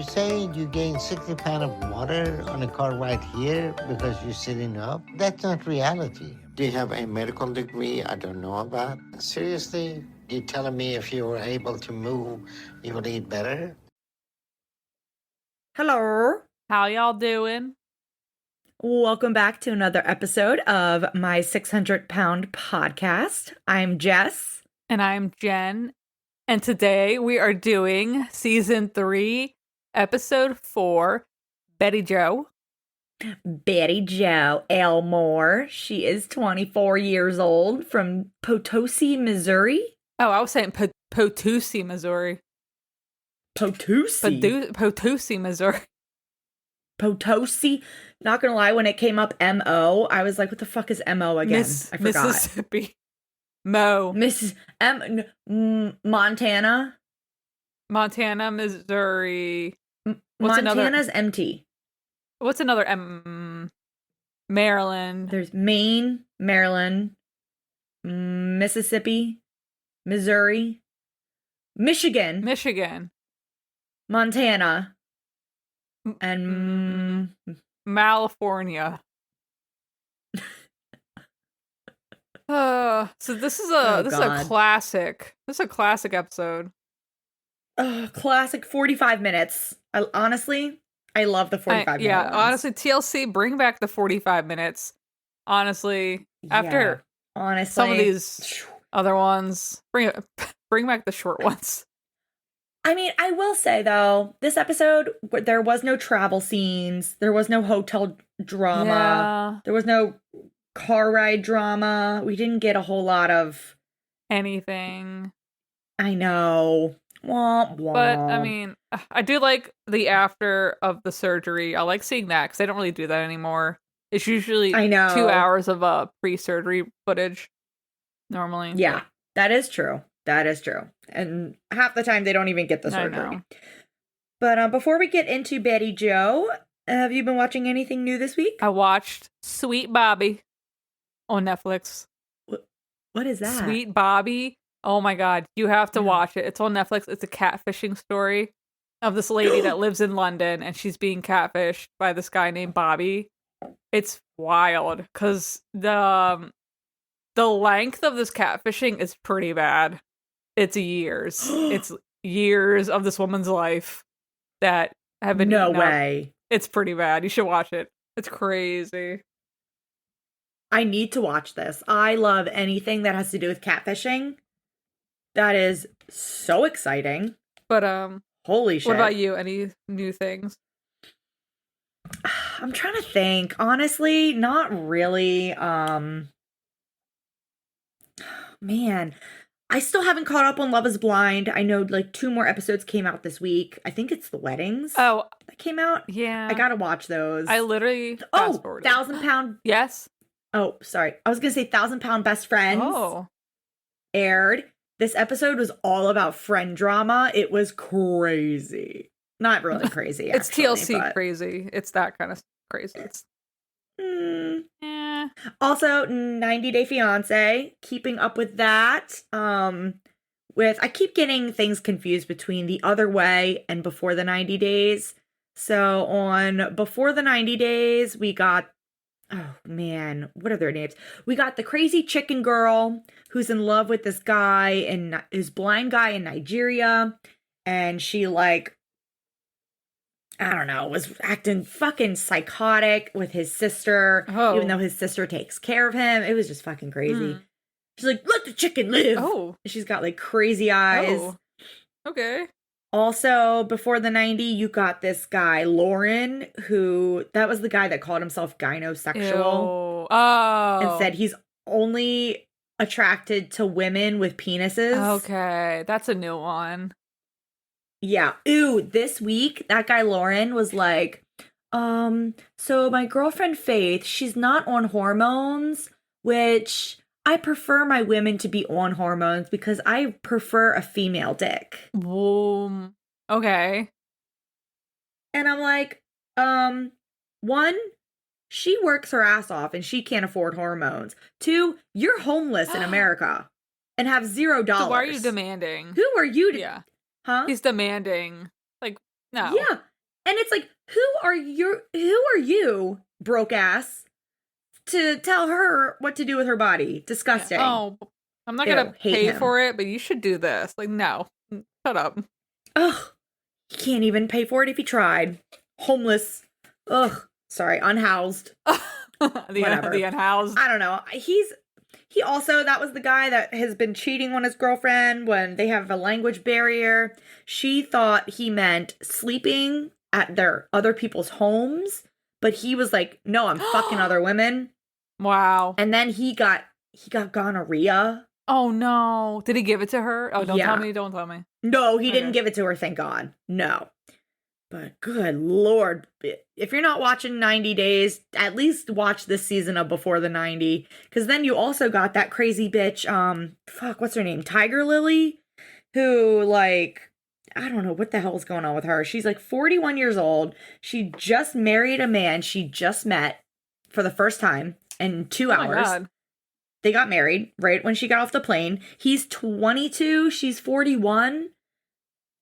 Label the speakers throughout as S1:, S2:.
S1: you say you gained 60 pounds of water on a car ride here because you're sitting up? That's not reality. Do you have a medical degree I don't know about? Seriously? You telling me if you were able to move, you would eat better?
S2: Hello.
S3: How y'all doing?
S2: Welcome back to another episode of my 600-pound podcast. I'm Jess.
S3: And I'm Jen. And today we are doing season 3, episode 4, Bettie Jo.
S2: Bettie Jo Elmore. She is 24 years old from Potosi, Missouri.
S3: Oh, I was saying Potosi, Missouri. Potosi, Missouri.
S2: Potosi. Not gonna lie, when it came up M-O, I was like, what the fuck is M-O again? I forgot.
S3: Mississippi. Mo.
S2: Montana.
S3: Montana, Missouri.
S2: Montana's empty.
S3: What's another M? Maryland.
S2: There's Maine, Maryland, Mississippi, Missouri, Michigan, Montana, and
S3: California. So this is a classic. This is a classic episode.
S2: Classic 45 minutes. Honestly, I love the 45 minutes.
S3: Yeah, honestly, TLC, bring back the 45 minutes. Honestly, after some of these other ones, bring back the short ones.
S2: I mean, I will say, though, this episode, there was no travel scenes. There was no hotel drama.
S3: Yeah.
S2: There was no car ride drama. We didn't get a whole lot of
S3: anything.
S2: I know. Womp, womp.
S3: But, I mean, I do like the after of the surgery. I like seeing that because they don't really do that anymore. It's usually 2 hours of pre-surgery footage normally.
S2: Yeah, that is true. That is true. And half the time they don't even get the surgery. But before we get into Bettie Jo, have you been watching anything new this week?
S3: I watched Sweet Bobby on Netflix.
S2: What is that?
S3: Sweet Bobby. Oh my God. You have to watch it. It's on Netflix. It's a catfishing story of this lady that lives in London and she's being catfished by this guy named Bobby. It's wild because the length of this catfishing is pretty bad. It's years. It's years of this woman's life that have been
S2: no way.
S3: It's pretty bad. You should watch it. It's crazy.
S2: I need to watch this. I love anything that has to do with catfishing. That is so exciting.
S3: But
S2: holy shit.
S3: What about you? Any new things?
S2: I'm trying to think. Honestly, not really. Man, I still haven't caught up on Love is Blind. I know like 2 more episodes came out this week. I think it's the weddings.
S3: Oh,
S2: that came out.
S3: Yeah,
S2: I gotta watch those.
S3: I literally
S2: 1,000 Pound.
S3: Yes.
S2: Oh, sorry. I was gonna say 1,000 Pound Best Friends. Aired. This episode was all about friend drama. It was crazy. Not really crazy.
S3: It's
S2: actually,
S3: TLC crazy. It's that kind of crazy. It's
S2: Also, 90 Day Fiancé, keeping up with that. I keep getting things confused between The Other Way and Before the 90 Days. So on Before the 90 Days, we got, oh man, what are their names? We got the crazy chicken girl who's in love with this guy and his blind guy in Nigeria. And she like, I don't know, was acting fucking psychotic with his sister, even though his sister takes care of him. It was just fucking crazy. She's like, let the chicken live.
S3: Oh.
S2: She's got like crazy eyes.
S3: Oh. Okay.
S2: Also, Before the 90, you got this guy, Lauren, that was the guy that called himself gynosexual. And said he's only attracted to women with penises.
S3: Okay, that's a new one.
S2: Yeah. Ooh, this week, that guy Lauren was like, so my girlfriend Faith, she's not on hormones, which I prefer my women to be on hormones because I prefer a female dick.
S3: Okay.
S2: And I'm like, one, she works her ass off and she can't afford hormones. 2, you're homeless in America and have $0.
S3: So why are you demanding?
S2: Who are you to...
S3: Yeah.
S2: Huh?
S3: He's demanding. Like, no.
S2: Yeah. And it's like, who are you, broke ass, to tell her what to do with her body? Disgusting.
S3: Oh, I'm not
S2: Ew,
S3: gonna
S2: hate
S3: pay
S2: him.
S3: for it, but you should do this. Like, no. Shut up.
S2: Ugh. He can't even pay for it if he tried. Homeless. Ugh. Sorry, unhoused. Whatever.
S3: The unhoused.
S2: I don't know. He also, that was the guy that has been cheating on his girlfriend when they have a language barrier. She thought he meant sleeping at their other people's homes, but he was like, no, I'm fucking other women.
S3: Wow.
S2: And then he got gonorrhea.
S3: Oh no. Did he give it to her? Oh, don't
S2: Yeah.
S3: don't tell me.
S2: No, he didn't give it to her, thank God. No. But good Lord, if you're not watching 90 Days, at least watch this season of Before the 90. Because then you also got that crazy bitch, what's her name? Tiger Lily? Who, like, I don't know what the hell's going on with her. She's like 41 years old. She just married a man she just met for the first time in 2 hours.
S3: My God.
S2: They got married right when she got off the plane. He's 22, she's 41.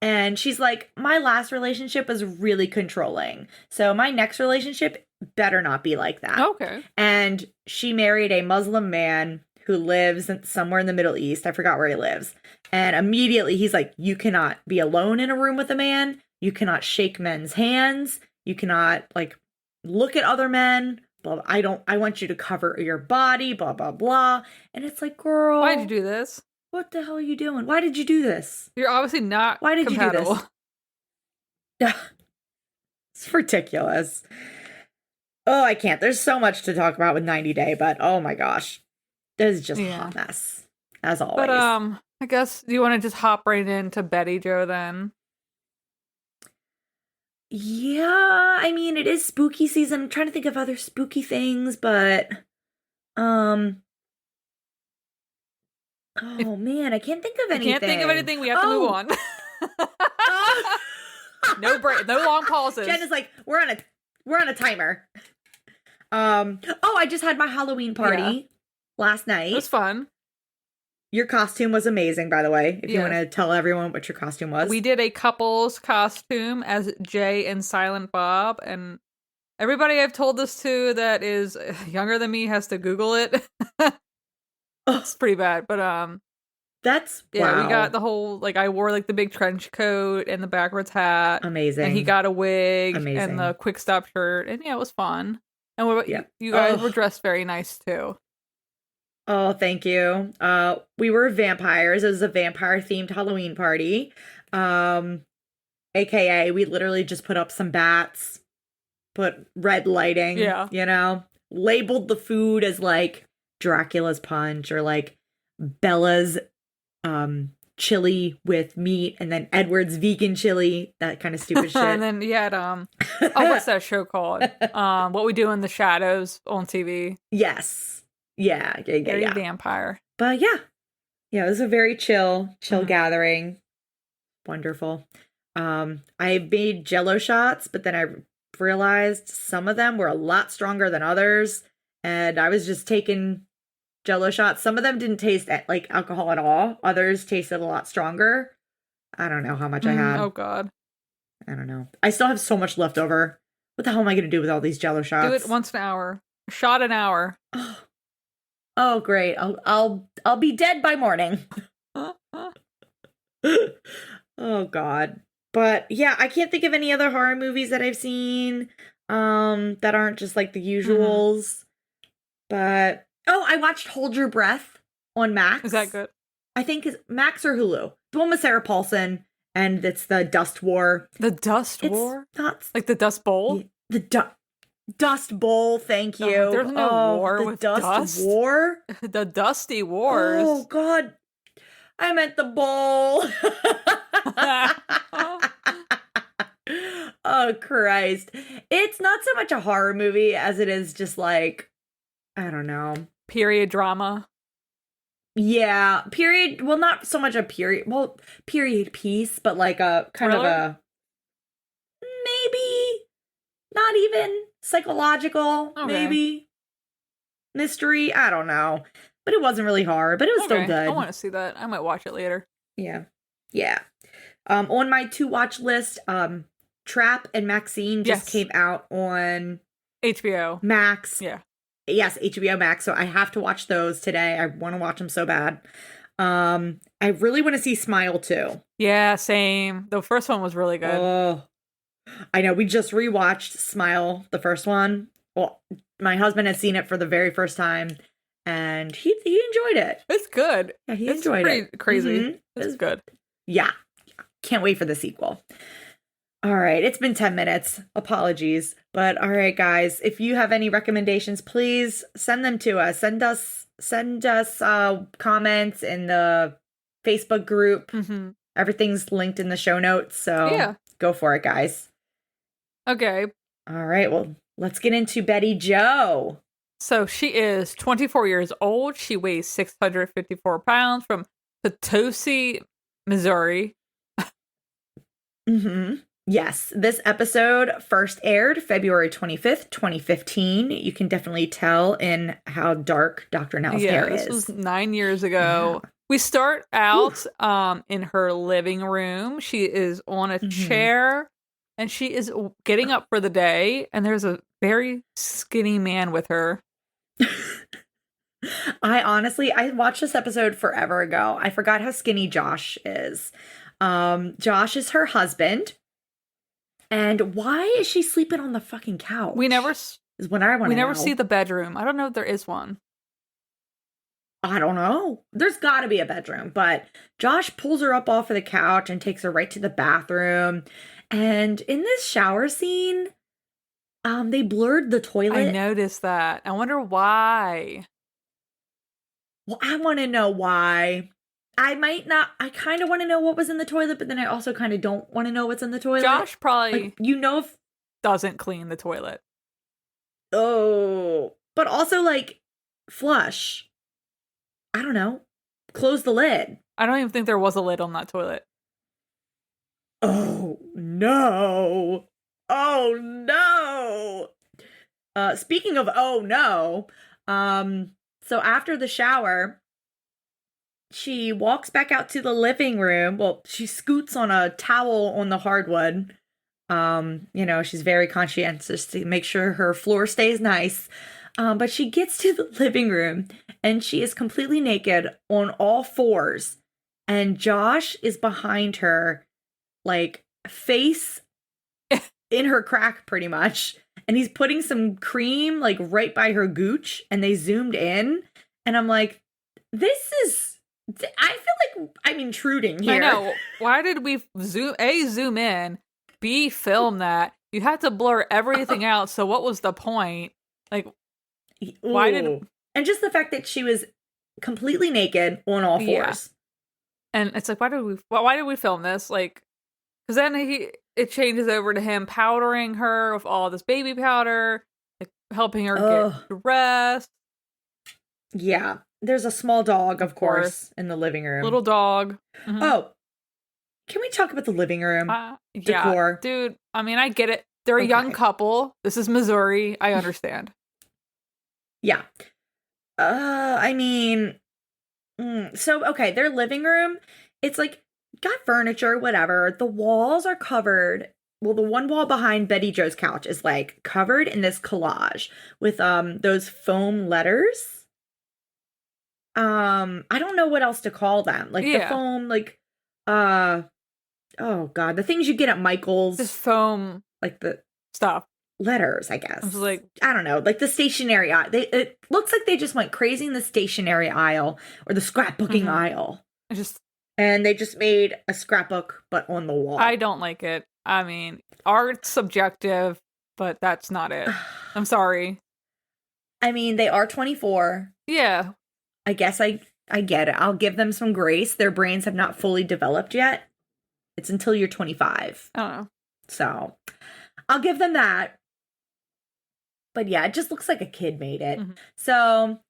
S2: And she's like, my last relationship was really controlling. So my next relationship better not be like that.
S3: Okay.
S2: And she married a Muslim man who lives somewhere in the Middle East. I forgot where he lives. And immediately he's like, you cannot be alone in a room with a man. You cannot shake men's hands. You cannot, like, look at other men. Blah, blah. I want you to cover your body, blah, blah, blah. And it's like, girl.
S3: Why'd you do this?
S2: What the hell are you doing? Why did you do this?
S3: You're obviously not
S2: Why did
S3: compatible.
S2: you do this? It's ridiculous. Oh, I can't. There's so much to talk about with 90 Day, but oh my gosh. This is just a hot mess. As always.
S3: But I guess you want to just hop right into Bettie Jo then?
S2: Yeah, I mean, it is spooky season. I'm trying to think of other spooky things, but oh man, I can't think of anything.
S3: Can't think of anything. We have to move on. No break, no long pauses.
S2: Jen is like, we're on a timer. I just had my Halloween party last night.
S3: It was fun.
S2: Your costume was amazing, by the way. If you want to tell everyone what your costume was.
S3: We did a couple's costume as Jay and Silent Bob, and everybody I've told this to that is younger than me has to Google it. It's pretty bad, but
S2: that's
S3: wow. We got the whole, like, I wore like the big trench coat and the backwards hat.
S2: Amazing.
S3: And he got a wig and the quick stop shirt, and it was fun. And what about you guys were dressed very nice too.
S2: Oh, thank you. We were vampires. It was a vampire themed Halloween party. AKA we literally just put up some bats, put red lighting, labeled the food as like Dracula's punch or like Bella's chili with meat, and then Edward's vegan chili, that kind of stupid shit.
S3: And then you had what's that show called? What We Do in the Shadows on TV.
S2: Yes. Yeah.
S3: Very vampire.
S2: But yeah, it was a very chill gathering. Wonderful. I made Jello shots, but then I realized some of them were a lot stronger than others, and I was just taking Jello shots. Some of them didn't taste like alcohol at all. Others tasted a lot stronger. I don't know how much I had.
S3: Oh God.
S2: I don't know. I still have so much left over. What the hell am I going to do with all these Jello shots?
S3: Do it once an hour. A shot an hour.
S2: Oh great. I'll be dead by morning. Oh God. But yeah, I can't think of any other horror movies that I've seen that aren't just like the usuals. But I watched Hold Your Breath on Max.
S3: Is that good?
S2: I think it's Max or Hulu. The one with Sarah Paulson, and it's the Dust War.
S3: The Dust War?
S2: Not
S3: like the Dust Bowl?
S2: The Dust Bowl, thank you.
S3: There's no war with dust.
S2: War?
S3: The Dusty Wars.
S2: Oh God. I meant the bowl. Oh Christ. It's not so much a horror movie as it is just like, I don't know.
S3: Period drama.
S2: Yeah. Period. Well, not so much a period. Well, period piece, but like a kind of a maybe not even psychological, maybe mystery. I don't know. But it wasn't really horror, but it was still good.
S3: I want to see that. I might watch it later.
S2: Yeah. Yeah. On my to watch list, Trap and Maxine just
S3: Yes.
S2: came out on
S3: HBO.
S2: Max.
S3: Yeah.
S2: Yes, HBO Max. So I have to watch those today. I want to watch them so bad. I really want to see Smile too.
S3: Yeah, same. The first one was really good.
S2: Oh, I know. We just rewatched Smile, the first one. Well, my husband had seen it for the very first time, and he enjoyed it.
S3: It's good.
S2: Yeah, he
S3: It's
S2: enjoyed
S3: pretty
S2: it.
S3: crazy.
S2: Mhm.
S3: It's good.
S2: Yeah. Can't wait for the sequel. All right, it's been 10 minutes. Apologies. But all right, guys, if you have any recommendations, please send them to us. Send us comments in the Facebook group.
S3: Mm-hmm.
S2: Everything's linked in the show notes, so
S3: Yeah.
S2: go for it, guys.
S3: Okay.
S2: All right, well, let's get into Bettie Jo.
S3: So she is 24 years old. She weighs 654 pounds from Potosi, Missouri.
S2: Mm-hmm. Yes, this episode first aired February 25th, 2015. You can definitely tell in how dark Dr. Nell's hair is.
S3: This was 9 years ago.
S2: Yeah.
S3: We start out in her living room. She is on a chair and she is getting up for the day. And there's a very skinny man with her.
S2: I watched this episode forever ago. I forgot how skinny Josh is. Josh is her husband. And why is she sleeping on the fucking couch?
S3: We never
S2: is what I want to know.
S3: We never see the bedroom. I don't know if there is one.
S2: I don't know. There's got to be a bedroom, but Josh pulls her up off of the couch and takes her right to the bathroom. And in this shower scene, they blurred the toilet.
S3: I noticed that. I wonder why.
S2: Well, I want to know why. I kind of want to know what was in the toilet, but then I also kind of don't want to know what's in the toilet.
S3: Josh probably
S2: doesn't
S3: clean the toilet.
S2: Oh, but also flush. I don't know. Close the lid.
S3: I don't even think there was a lid on that toilet.
S2: Oh, no. Oh, no. Speaking of oh, no. So after the shower, she walks back out to the living room. Well, she scoots on a towel on the hardwood. She's very conscientious to make sure her floor stays nice. But she gets to the living room and she is completely naked on all fours. And Josh is behind her, face in her crack pretty much. And he's putting some cream right by her gooch, and they zoomed in. And I'm like, I feel like I'm intruding here.
S3: I know. Why did we zoom in, B, film that? You had to blur everything out. So what was the point? Why did...
S2: And just the fact that she was completely naked on all fours.
S3: Yeah. And it's why did we film this? Because then it changes over to him powdering her with all this baby powder, helping her get dressed.
S2: Yeah. There's a small dog, of course, in the living room.
S3: Little dog. Mm-hmm.
S2: Oh, can we talk about the living room decor?
S3: Yeah, dude. I mean, I get it. They're a young couple. This is Missouri. I understand.
S2: Yeah. Their living room, it's got furniture, whatever. The walls are covered. Well, the one wall behind Bettie Jo's couch is covered in this collage with those foam letters. I don't know what else to call them. The foam, oh god, the things you get at Michael's.
S3: This foam,
S2: the
S3: stuff.
S2: Letters, I guess.
S3: I
S2: don't know, the stationery aisle. It looks like they just went crazy in the stationery aisle or the scrapbooking aisle. And they just made a scrapbook, but on the wall.
S3: I don't like it. I mean, art's subjective, but that's not it. I'm sorry.
S2: I mean, they are 24.
S3: Yeah.
S2: I guess I get it. I'll give them some grace. Their brains have not fully developed yet. It's until you're 25.
S3: I don't know.
S2: So I'll give them that. But yeah, it just looks like a kid made it. Mm-hmm. So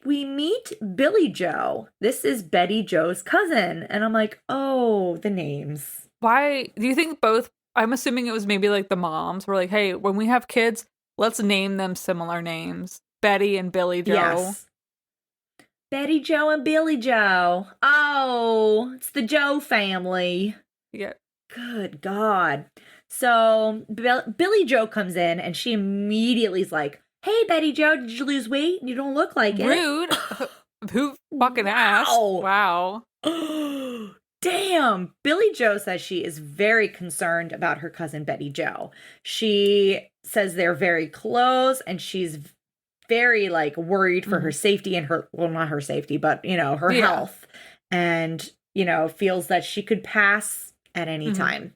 S2: we meet Billie Jo. This is Bettie Jo's cousin. And I'm like, oh, the names.
S3: Why do you think both? I'm assuming it was maybe the moms were hey, when we have kids, let's name them similar names. Betty and Billie Jo.
S2: Yes. Bettie Jo and Billie Jo. Oh, it's the Jo family.
S3: Yeah.
S2: Good God. So Billy Jo comes in and she immediately is like, "Hey, Betty Jo, did you lose weight? You don't look like it."
S3: Rude. Who fucking asked? Wow.
S2: Damn. Billy Jo says she is very concerned about her cousin Betty Jo. She says they're very close and she's very like worried for her safety and her, well, not her safety, but her health, and feels that she could pass at any time.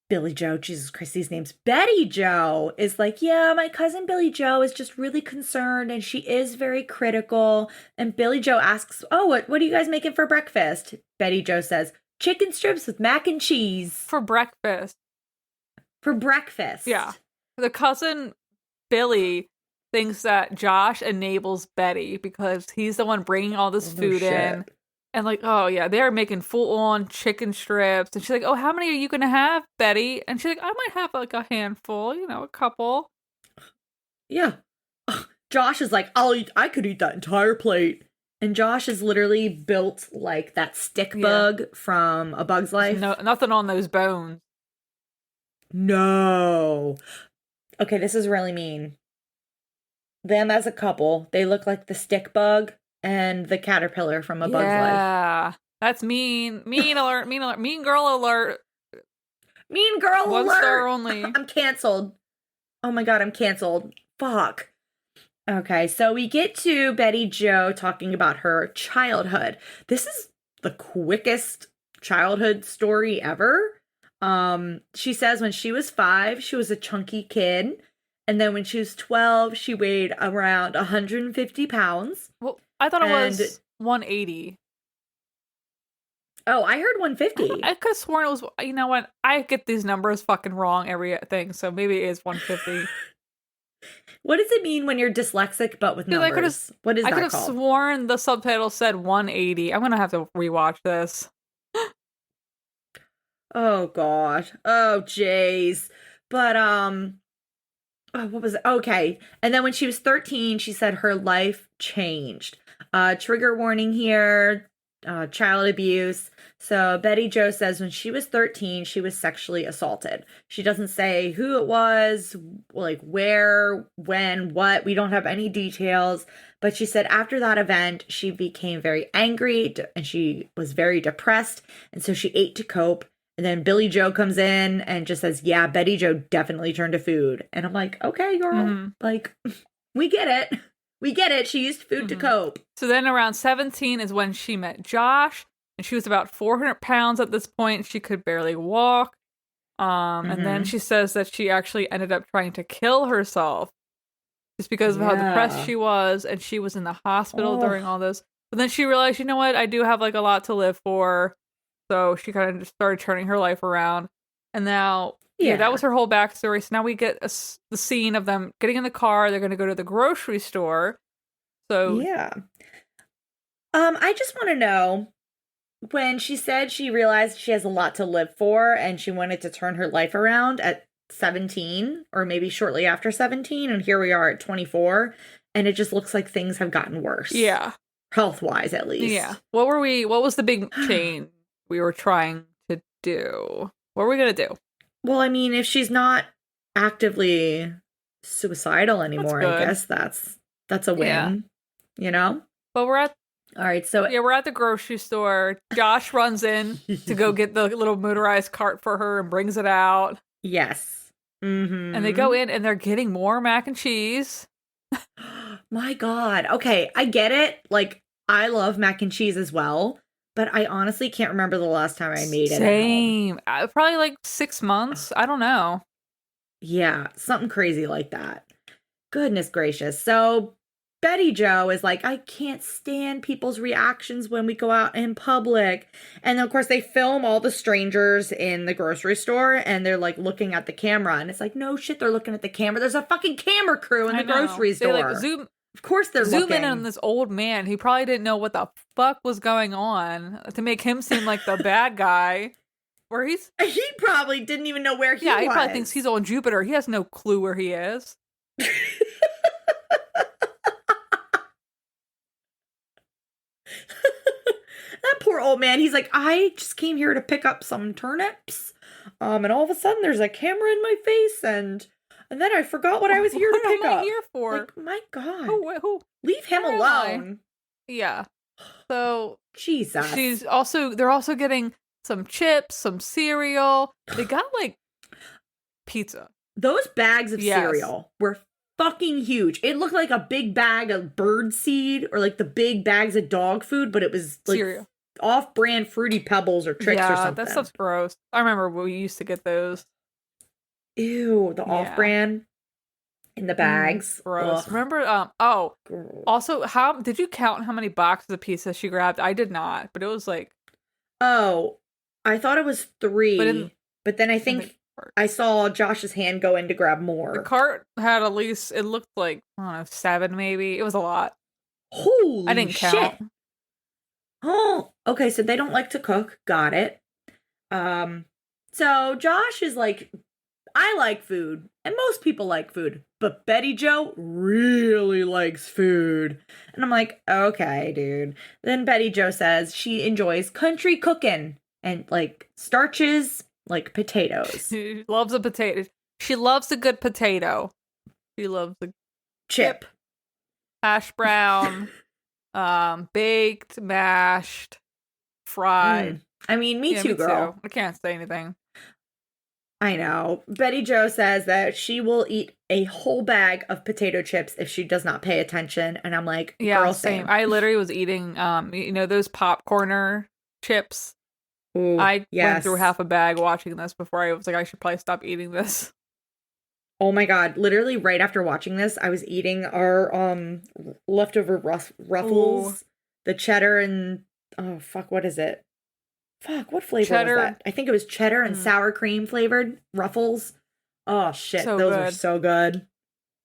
S2: Billy Jo, Jesus Christ, these names. Betty Jo is like, yeah, my cousin Billy Jo is just really concerned and she is very critical. And Billy Jo asks, oh, what are you guys making for breakfast? Betty Jo says, chicken strips with mac and cheese.
S3: For breakfast.
S2: For breakfast.
S3: Yeah. The cousin Billy thinks that Josh enables Betty because he's the one bringing all this food in. And like, oh yeah, they're making full-on chicken strips. And she's like, oh, how many are you going to have, Betty? And she's like, I might have like a handful, a couple.
S2: Yeah. Josh is like, I could eat that entire plate. And Josh is literally built like that stick bug from A Bug's Life.
S3: No, nothing on those bones.
S2: No. Okay, this is really mean. Them as a couple, they look like the stick bug and the caterpillar from A Bug's Life.
S3: Yeah, that's mean. Mean alert, mean alert, mean girl alert.
S2: Mean girl alert.
S3: 1 star only.
S2: I'm canceled. Oh my god, I'm canceled. Fuck. Okay, so we get to Betty Jo talking about her childhood. This is the quickest childhood story ever. She says when she was 5, she was a chunky kid. And then when she was 12, she weighed around 150 pounds.
S3: Well, I thought it was 180.
S2: Oh, I heard 150.
S3: I could have sworn it was, you know what? I get these numbers fucking wrong every thing, so maybe it is 150.
S2: What does it mean when you're dyslexic but with numbers? What is that called?
S3: I could have sworn the subtitle said 180. I'm going to have to rewatch this.
S2: Oh, God. Oh, jeez. But, oh, what was it? Okay. And then when she was 13, she said her life changed. Trigger warning here, child abuse. So Betty Jo says when she was 13, she was sexually assaulted. She doesn't say who it was, like where, when, what. We don't have any details. But she said after that event, she became very angry and she was very depressed. And so she ate to cope. And then Billy Jo comes in and just says, yeah, Betty Jo definitely turned to food. And I'm like, okay, girl, like, we get it. We get it. She used food to cope.
S3: So then around 17 is when she met Josh. And she was about 400 pounds at this point. She could barely walk. And then she says that she actually ended up trying to kill herself. Just because of how depressed she was. And she was in the hospital during all this. But then she realized, you know what? I do have like a lot to live for. So she kind of just started turning her life around. And now, that was her whole backstory. So now we get the scene of them getting in the car. They're going to go to the grocery store. So
S2: I just want to know, when she said she realized she has a lot to live for and she wanted to turn her life around at 17 or maybe shortly after 17, and here we are at 24, and it just looks like things have gotten worse.
S3: Yeah.
S2: Health-wise, at least.
S3: Yeah. What was the big change we were trying to do? What were we going to do?
S2: Well, I mean, if she's not actively suicidal anymore, I guess that's a win,
S3: But we're at
S2: all right, so
S3: we're at the grocery store. Josh runs in to go get the little motorized cart for her and brings it out.
S2: Yes.
S3: And they go in and they're getting more mac and cheese.
S2: My God. Okay, I get it. Like, I love mac and cheese as well, but I honestly can't remember the last time I made it.
S3: Same. Probably like 6 months. I don't know.
S2: Yeah, something crazy like that. Goodness gracious. So Betty Jo is like, I can't stand people's reactions when we go out in public. And then, of course, they film all the strangers in the grocery store and they're like looking at the camera. And it's like, no shit, they're looking at the camera. There's a fucking camera crew in the grocery store.
S3: They like zoom.
S2: Of course they're
S3: zoom
S2: looking.
S3: in on this old man. He probably didn't know what the fuck was going on to make him seem like the bad guy. Where he
S2: probably didn't even know where he was.
S3: Yeah, he probably thinks he's on Jupiter. He has no clue where he is.
S2: That poor old man. He's like, I just came here to pick up some turnips. And all of a sudden there's a camera in my face, and then I forgot what I was here to pick
S3: What am I
S2: up.
S3: here for?
S2: Like, my God.
S3: Who?
S2: Leave him
S3: Where am I?
S2: alone.
S3: Yeah. So
S2: Jesus.
S3: they're also getting some chips, some cereal. They got like pizza.
S2: Those bags of
S3: Yes.
S2: cereal were fucking huge. It looked like a big bag of bird seed or like the big bags of dog food, but it was like
S3: Cereal.
S2: off-brand Fruity Pebbles or Tricks or something.
S3: That stuff's gross. I remember we used to get those.
S2: Ew, the off-brand in the bags.
S3: Gross.
S2: Ugh.
S3: Remember,
S2: Gross.
S3: also, how did you count how many boxes of pizza she grabbed? I did not, but it was like...
S2: Oh, I thought it was 3, but then I think
S3: cart.
S2: I saw Josh's hand go in to grab more.
S3: The cart had at least, it looked like, I don't know, 7 maybe. It was a lot.
S2: Holy
S3: I didn't
S2: shit.
S3: count.
S2: Oh, okay, so they don't like to cook. Got it. So Josh is like, I like food, and most people like food, but Bettie Jo really likes food. And I'm like, okay, dude. Then Bettie Jo says she enjoys country cooking and like starches like potatoes.
S3: She loves a potato. She loves a good potato. She loves a
S2: Chip.
S3: hash brown, baked, mashed, fried.
S2: I mean, me too, girl.
S3: I can't say anything.
S2: I know. Bettie Jo says that she will eat a whole bag of potato chips if she does not pay attention. And I'm like, girl, same.
S3: I literally was eating, those popcorner chips.
S2: Ooh,
S3: I went through half a bag watching this before I was like, I should probably stop eating this.
S2: Oh my God. Literally right after watching this, I was eating our leftover Ruffles,
S3: Ooh.
S2: the cheddar and, oh, fuck, what is it? Fuck, what flavor
S3: Cheddar.
S2: was that? I think it was cheddar and sour cream flavored Ruffles. Oh, shit.
S3: So
S2: Those
S3: good.
S2: were so good.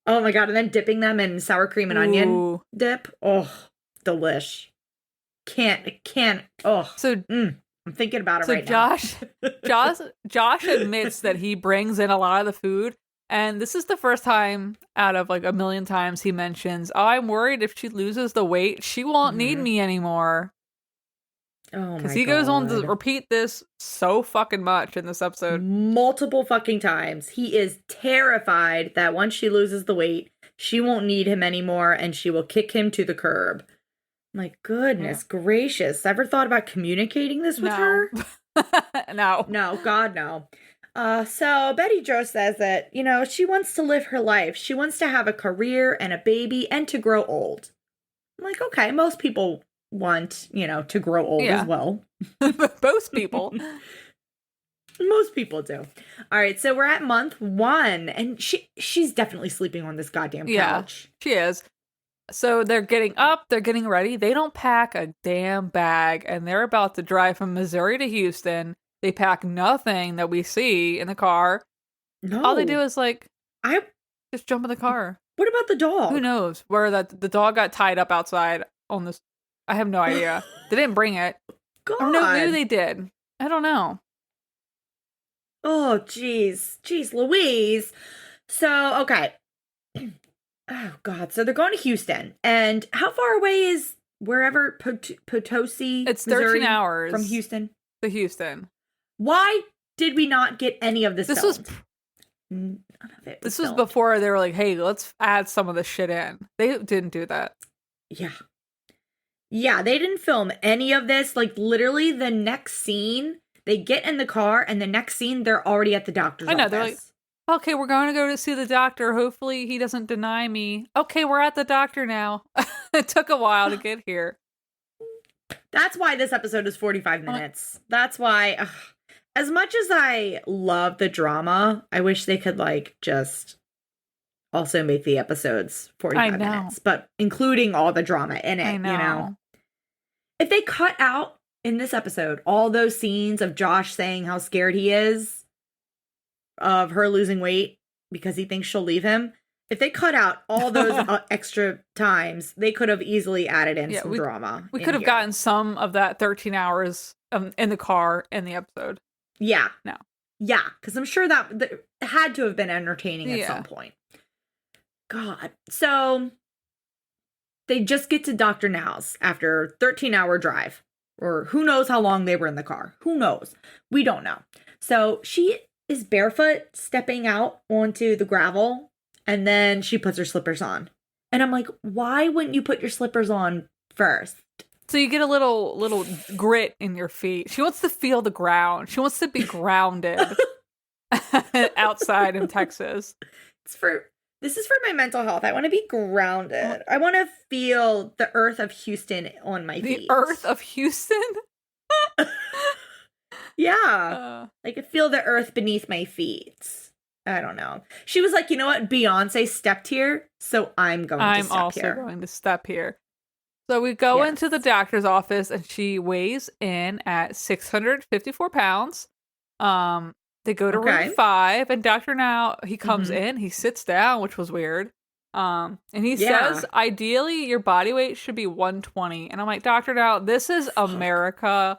S2: Oh my God. And then dipping them in sour cream and onion dip. Oh, delish. Can't. Oh,
S3: So
S2: I'm thinking about it right now.
S3: Josh admits that he brings in a lot of the food. And this is the first time out of like a million times he mentions, oh, I'm worried if she loses the weight, she won't need me anymore.
S2: Oh my God.
S3: Because he goes on to repeat this so fucking much in this episode.
S2: Multiple fucking times. He is terrified that once she loses the weight, she won't need him anymore and she will kick him to the curb. My goodness gracious. Ever thought about communicating this with her?
S3: No.
S2: No, God, no. So Bettie Jo says that, she wants to live her life. She wants to have a career and a baby and to grow old. I'm like, okay, most people want, to grow old as well.
S3: Most people.
S2: Most people do. All right, so we're at month 1, and she's definitely sleeping on this goddamn couch.
S3: Yeah, she is. So they're getting up, they're getting ready. They don't pack a damn bag, and they're about to drive from Missouri to Houston. They pack nothing that we see in the car.
S2: No.
S3: All they do is just jump in the car.
S2: What about the dog?
S3: Who knows where the dog got tied up outside on this? I have no idea. They didn't bring it.
S2: God.
S3: Or no, maybe they did. I don't know.
S2: Oh, jeez. Jeez Louise. So, okay. Oh, God. So they're going to Houston. And how far away is wherever Potosi,
S3: It's 13
S2: Missouri,
S3: hours
S2: from Houston?
S3: to Houston.
S2: Why did we not get any of this
S3: This
S2: None of it
S3: This was
S2: filmed.
S3: before they were like, hey, let's add some of this shit in. They didn't do that.
S2: Yeah. Yeah, they didn't film any of this. Like, literally, the next scene, they get in the car, and the next scene, they're already at the doctor's office.
S3: They're like, okay, we're going to go to see the doctor. Hopefully he doesn't deny me. Okay, we're at the doctor now. It took a while to get here.
S2: That's why this episode is 45 minutes. That's why, as much as I love the drama, I wish they could, just also make the episodes 45 minutes. But including all the drama in it, If they cut out in this episode all those scenes of Josh saying how scared he is of her losing weight because he thinks she'll leave him, if they cut out all those extra times, they could have easily added in some drama.
S3: We could have gotten some of that 13 hours in the car in the episode.
S2: Yeah.
S3: No.
S2: Yeah, because I'm sure that had to have been entertaining at some point. God. So they just get to Dr. Now's after 13-hour drive. Or who knows how long they were in the car. Who knows? We don't know. So she is barefoot stepping out onto the gravel, and then she puts her slippers on. And I'm like, why wouldn't you put your slippers on first?
S3: So you get a little grit in your feet. She wants to feel the ground. She wants to be grounded outside in Texas.
S2: This is for my mental health. I want to be grounded. I want to feel the earth of Houston on my feet.
S3: The earth of Houston?
S2: Yeah. I could feel the earth beneath my feet. I don't know. She was like, you know what? Beyonce stepped here, so I'm going to step here. I'm
S3: also going to step here. So we go into the doctor's office, and she weighs in at 654 pounds. They go to room 5, and Dr. Now, he comes in, he sits down, which was weird. And he says, ideally, your body weight should be 120. And I'm like, Dr. Now, this is America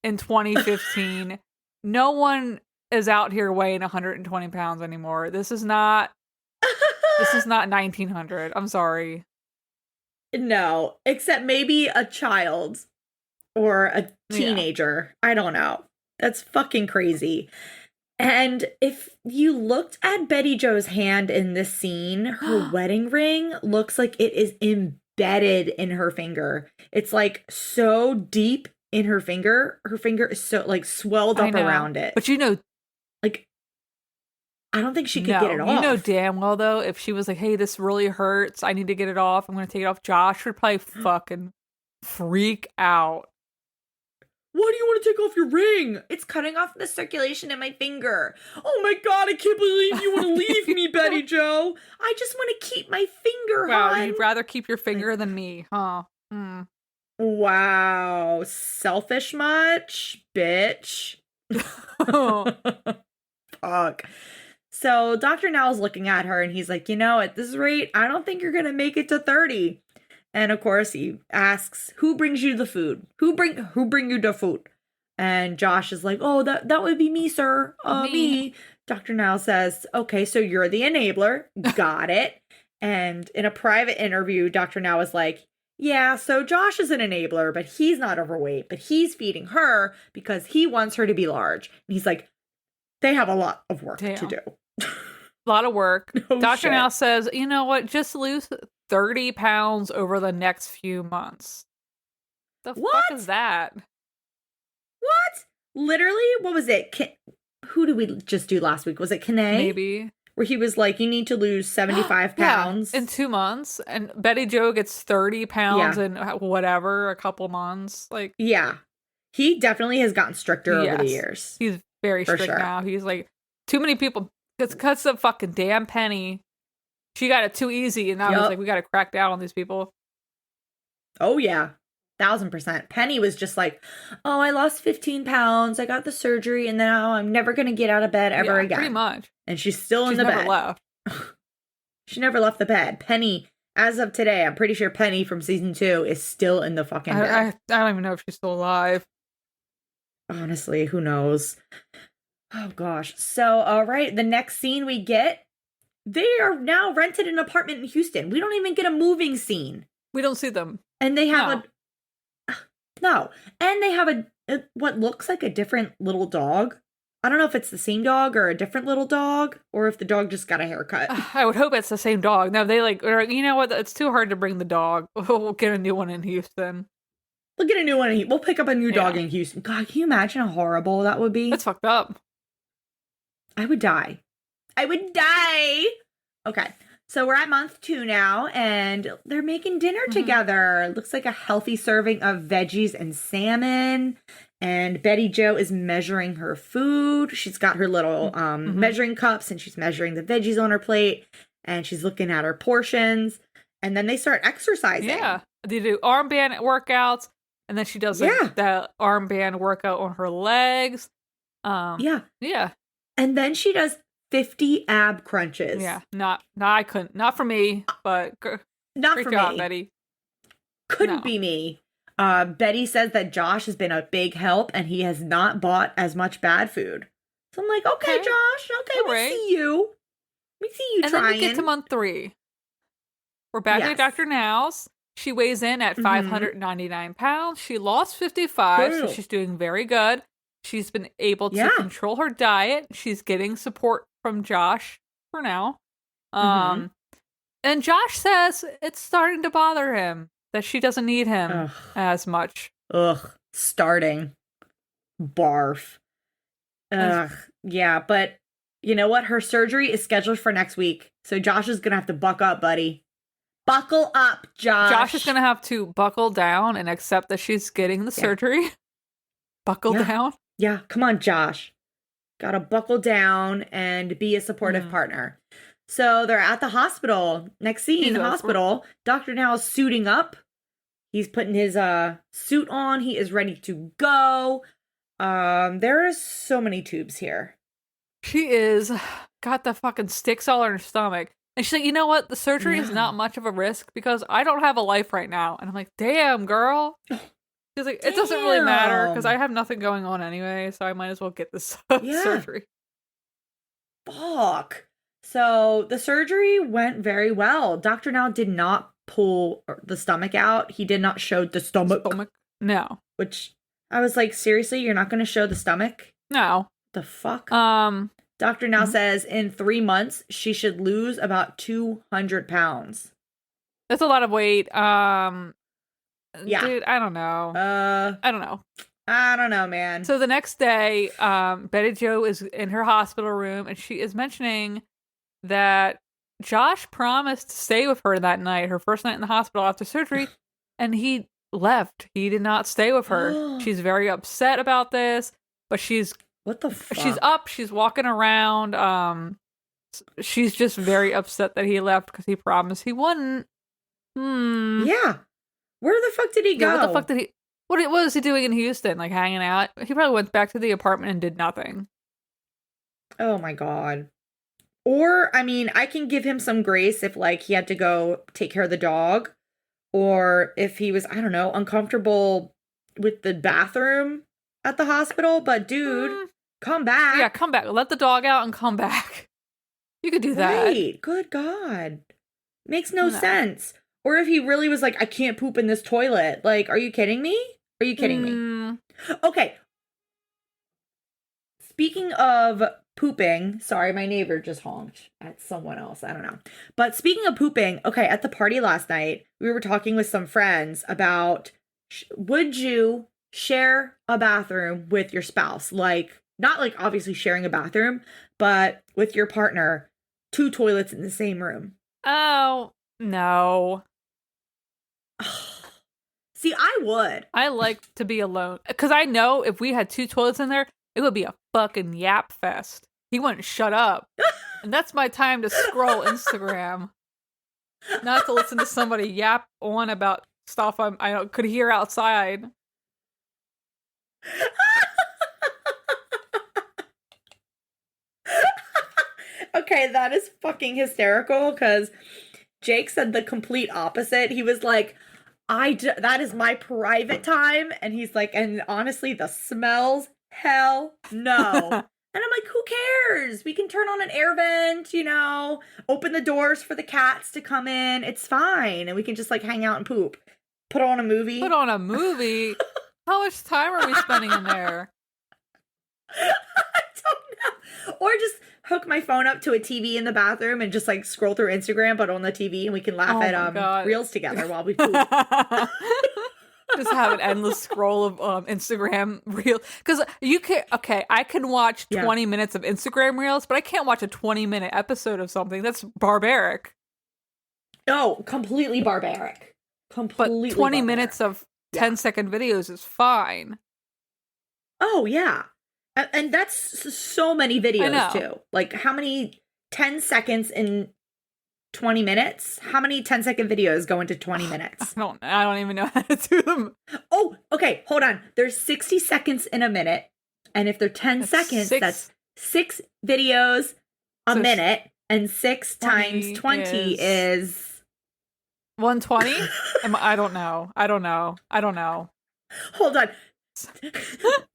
S3: in 2015. No one is out here weighing 120 pounds anymore. This is not 1900. I'm sorry.
S2: No, except maybe a child or a teenager. I don't know. That's fucking crazy. And if you looked at Bettie Jo's hand in this scene, her wedding ring looks like it is embedded in her finger. It's like so deep in her finger. Her finger is so like swelled up around it.
S3: But you know,
S2: like, I don't think she could get it off.
S3: You know damn well, though, if she was like, hey, this really hurts, I need to get it off, I'm going to take it off, Josh would probably fucking freak out.
S2: Why do you want to take off your ring? It's cutting off the circulation in my finger. Oh my God, I can't believe you want to leave me, Bettie Jo. I just want to keep my finger, hon.
S3: You'd rather keep your finger than me, huh? Mm.
S2: Wow. Selfish much? Bitch. Fuck. So Dr. Now is looking at her and he's like, you know, at this rate, I don't think you're going to make it to 30. And of course he asks, who brings you the food? Who bring you the food? And Josh is like, oh, that would be me, sir. Me. Dr. Now says, okay, so you're the enabler. Got it. And in a private interview, Dr. Now is like, yeah, so Josh is an enabler, but he's not overweight, but he's feeding her because he wants her to be large. And he's like, they have a lot of work to do.
S3: A lot of work.
S2: No
S3: Dr.
S2: shit.
S3: Now says, you know what? Just lose 30 pounds over the next few months. The fuck is that?
S2: What? Literally? What was it? Who did we just do last week? Was it Kanae?
S3: Maybe.
S2: Where he was like, you need to lose 75 pounds.
S3: In 2 months. And Bettie Jo gets 30 pounds in whatever, a couple months. Like,
S2: yeah. He definitely has gotten stricter over the years.
S3: He's very strict now. He's like, too many people. It's because of fucking damn Penny. She got it too easy. And now he's like, we got to crack down on these people.
S2: Oh, yeah. 1000%. Penny was just like, oh, I lost 15 pounds. I got the surgery. And now I'm never going to get out of bed ever again.
S3: Pretty much.
S2: And she's still in the
S3: never
S2: bed.
S3: Left.
S2: She never left the bed. Penny, as of today, I'm pretty sure Penny from season 2 is still in the fucking bed.
S3: I don't even know if she's still alive.
S2: Honestly, who knows? Oh, gosh. So, all right. The next scene we get, they are now rented an apartment in Houston. We don't even get a moving scene.
S3: We don't see them.
S2: And they have And they have a what looks like a different little dog. I don't know if it's the same dog or a different little dog, or if the dog just got a haircut.
S3: I would hope it's the same dog. No, they you know what? It's too hard to bring the dog. We'll get a new one in Houston.
S2: We'll get a new one. We'll pick up a new dog in Houston. God, can you imagine how horrible that would be?
S3: That's fucked up.
S2: I would die. Okay. So we're at month 2 now, and they're making dinner together. It looks like a healthy serving of veggies and salmon. And Bettie Jo is measuring her food. She's got her little measuring cups, and she's measuring the veggies on her plate. And she's looking at her portions. And then they start exercising.
S3: Yeah. They do armband workouts. And then she does that armband workout on her legs. Yeah.
S2: And then she does 50 ab crunches.
S3: Yeah. I couldn't. Not for me, but
S2: not
S3: great
S2: for
S3: job,
S2: me.
S3: Bettie.
S2: Couldn't be me. Bettie says that Josh has been a big help and he has not bought as much bad food. So I'm like, okay, Josh, we see you. We see you trying.
S3: And then we get to month 3. We're back at Dr. Now's. She weighs in at 599 pounds. She lost 55, so she's doing very good. She's been able to
S2: Yeah.
S3: control her diet. She's getting support from Josh for now.
S2: Mhm.
S3: And Josh says it's starting to bother him that she doesn't need him
S2: Ugh.
S3: as much.
S2: Ugh. Starting. Barf. Ugh. Yeah, but you know what? Her surgery is scheduled for next week. So Josh is going to have to buck up, buddy. Buckle up, Josh.
S3: Josh is going to have to buckle down and accept that she's getting the surgery. Buckle down.
S2: Yeah, come on, Josh. Gotta buckle down and be a supportive partner. So they're at the hospital. Next scene, hospital. Dr. Now is suiting up. He's putting his suit on. He is ready to go. There are so many tubes here.
S3: She is got the fucking sticks all in her stomach. And she's like, you know what? The surgery is not much of a risk because I don't have a life right now. And I'm like, damn, girl. She's like, it doesn't really matter because I have nothing going on anyway, so I might as well get this surgery.
S2: Fuck. So the surgery went very well. Dr. Now did not pull the stomach out. He did not show the stomach.
S3: No.
S2: Which I was like, seriously, you're not going to show the stomach?
S3: No.
S2: The fuck? Dr. Now says in 3 months, she should lose about 200 pounds.
S3: That's a lot of weight.
S2: Yeah.
S3: Dude, I don't know. I don't know.
S2: I don't know, man.
S3: So the next day, Bettie Jo is in her hospital room, and she is mentioning that Josh promised to stay with her that night, her first night in the hospital after surgery, and he left. He did not stay with her. She's very upset about this, but
S2: what the fuck?
S3: She's up. She's walking around. She's just very upset that he left because he promised he wouldn't.
S2: Yeah. Where the fuck did he go?
S3: Yeah, what the fuck did he... What was he doing in Houston? Like, hanging out? He probably went back to the apartment and did nothing.
S2: Oh, my God. Or, I mean, I can give him some grace if, like, he had to go take care of the dog. Or if he was, I don't know, uncomfortable with the bathroom at the hospital. But, dude, come back.
S3: Yeah, come back. Let the dog out and come back. You could do that.
S2: Right. Good God. Makes no sense. Or if he really was like, I can't poop in this toilet. Like, are you kidding me? Are you kidding me? Okay. Speaking of pooping, sorry, my neighbor just honked at someone else. I don't know. But speaking of pooping, okay, at the party last night, we were talking with some friends about would you share a bathroom with your spouse? Like, not like obviously sharing a bathroom, but with your partner, 2 toilets in the same room.
S3: Oh, no.
S2: See, I would.
S3: I like to be alone. Because I know if we had 2 toilets in there, it would be a fucking yap fest. He wouldn't shut up. And that's my time to scroll Instagram. Not to listen to somebody yap on about stuff I could hear outside.
S2: Okay, that is fucking hysterical because Jake said the complete opposite. He was like, that is my private time. And he's like, and honestly, the smells, hell no. And I'm like, who cares? We can turn on an air vent, open the doors for the cats to come in. It's fine. And we can just like hang out and poop. Put on a movie.
S3: Put on a movie? How much time are we spending in there?
S2: I don't know. Or just hook my phone up to a TV in the bathroom and just like scroll through Instagram, but on the TV, and we can laugh at reels together while we poop.
S3: Just have an endless scroll of Instagram reels. Because I can watch 20 minutes of Instagram reels, but I can't watch a 20-minute episode of something. That's barbaric.
S2: Oh, completely barbaric. Completely
S3: But 20 minutes of 10-second videos is fine.
S2: Oh, yeah. And that's so many videos, too. Like, how many 10 seconds in 20 minutes? How many 10-second videos go into 20 minutes?
S3: I don't even know how to do them.
S2: Oh, okay. Hold on. There's 60 seconds in a minute. And if they're 10 seconds, that's 6 videos a minute. And 6 times 20 is
S3: 120? I don't know.
S2: Hold on.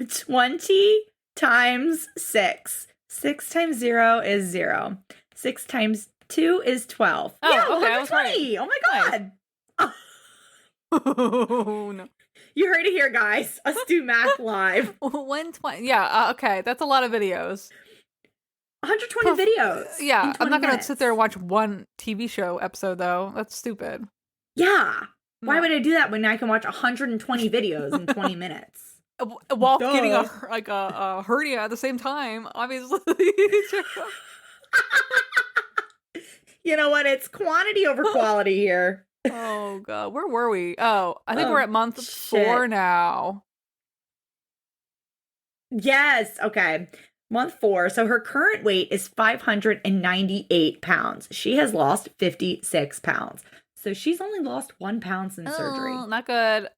S2: 20 times 6. 6 times 0 is 0. 6 times 2 is 12.
S3: Oh,
S2: yeah,
S3: okay,
S2: 120. Right. Oh my God.
S3: Nice. Oh, no.
S2: You heard it here, guys. Us do math live.
S3: 120. Yeah, okay. That's a lot of videos.
S2: 120 videos.
S3: Yeah,
S2: in 20
S3: I'm not going to
S2: minutes.
S3: sit there and watch one TV show episode, though. That's stupid.
S2: Yeah. Why
S3: No.
S2: would I do that when I can watch 120 videos in 20 minutes?
S3: While
S2: Duh.
S3: getting a hernia at the same time, obviously.
S2: You know what? It's quantity over quality here.
S3: Oh, God. Where were we? Oh, I think we're at month
S2: shit.
S3: 4 now.
S2: Yes. Okay. Month 4. So her current weight is 598 pounds. She has lost 56 pounds. So she's only lost 1 pound since surgery.
S3: Not good.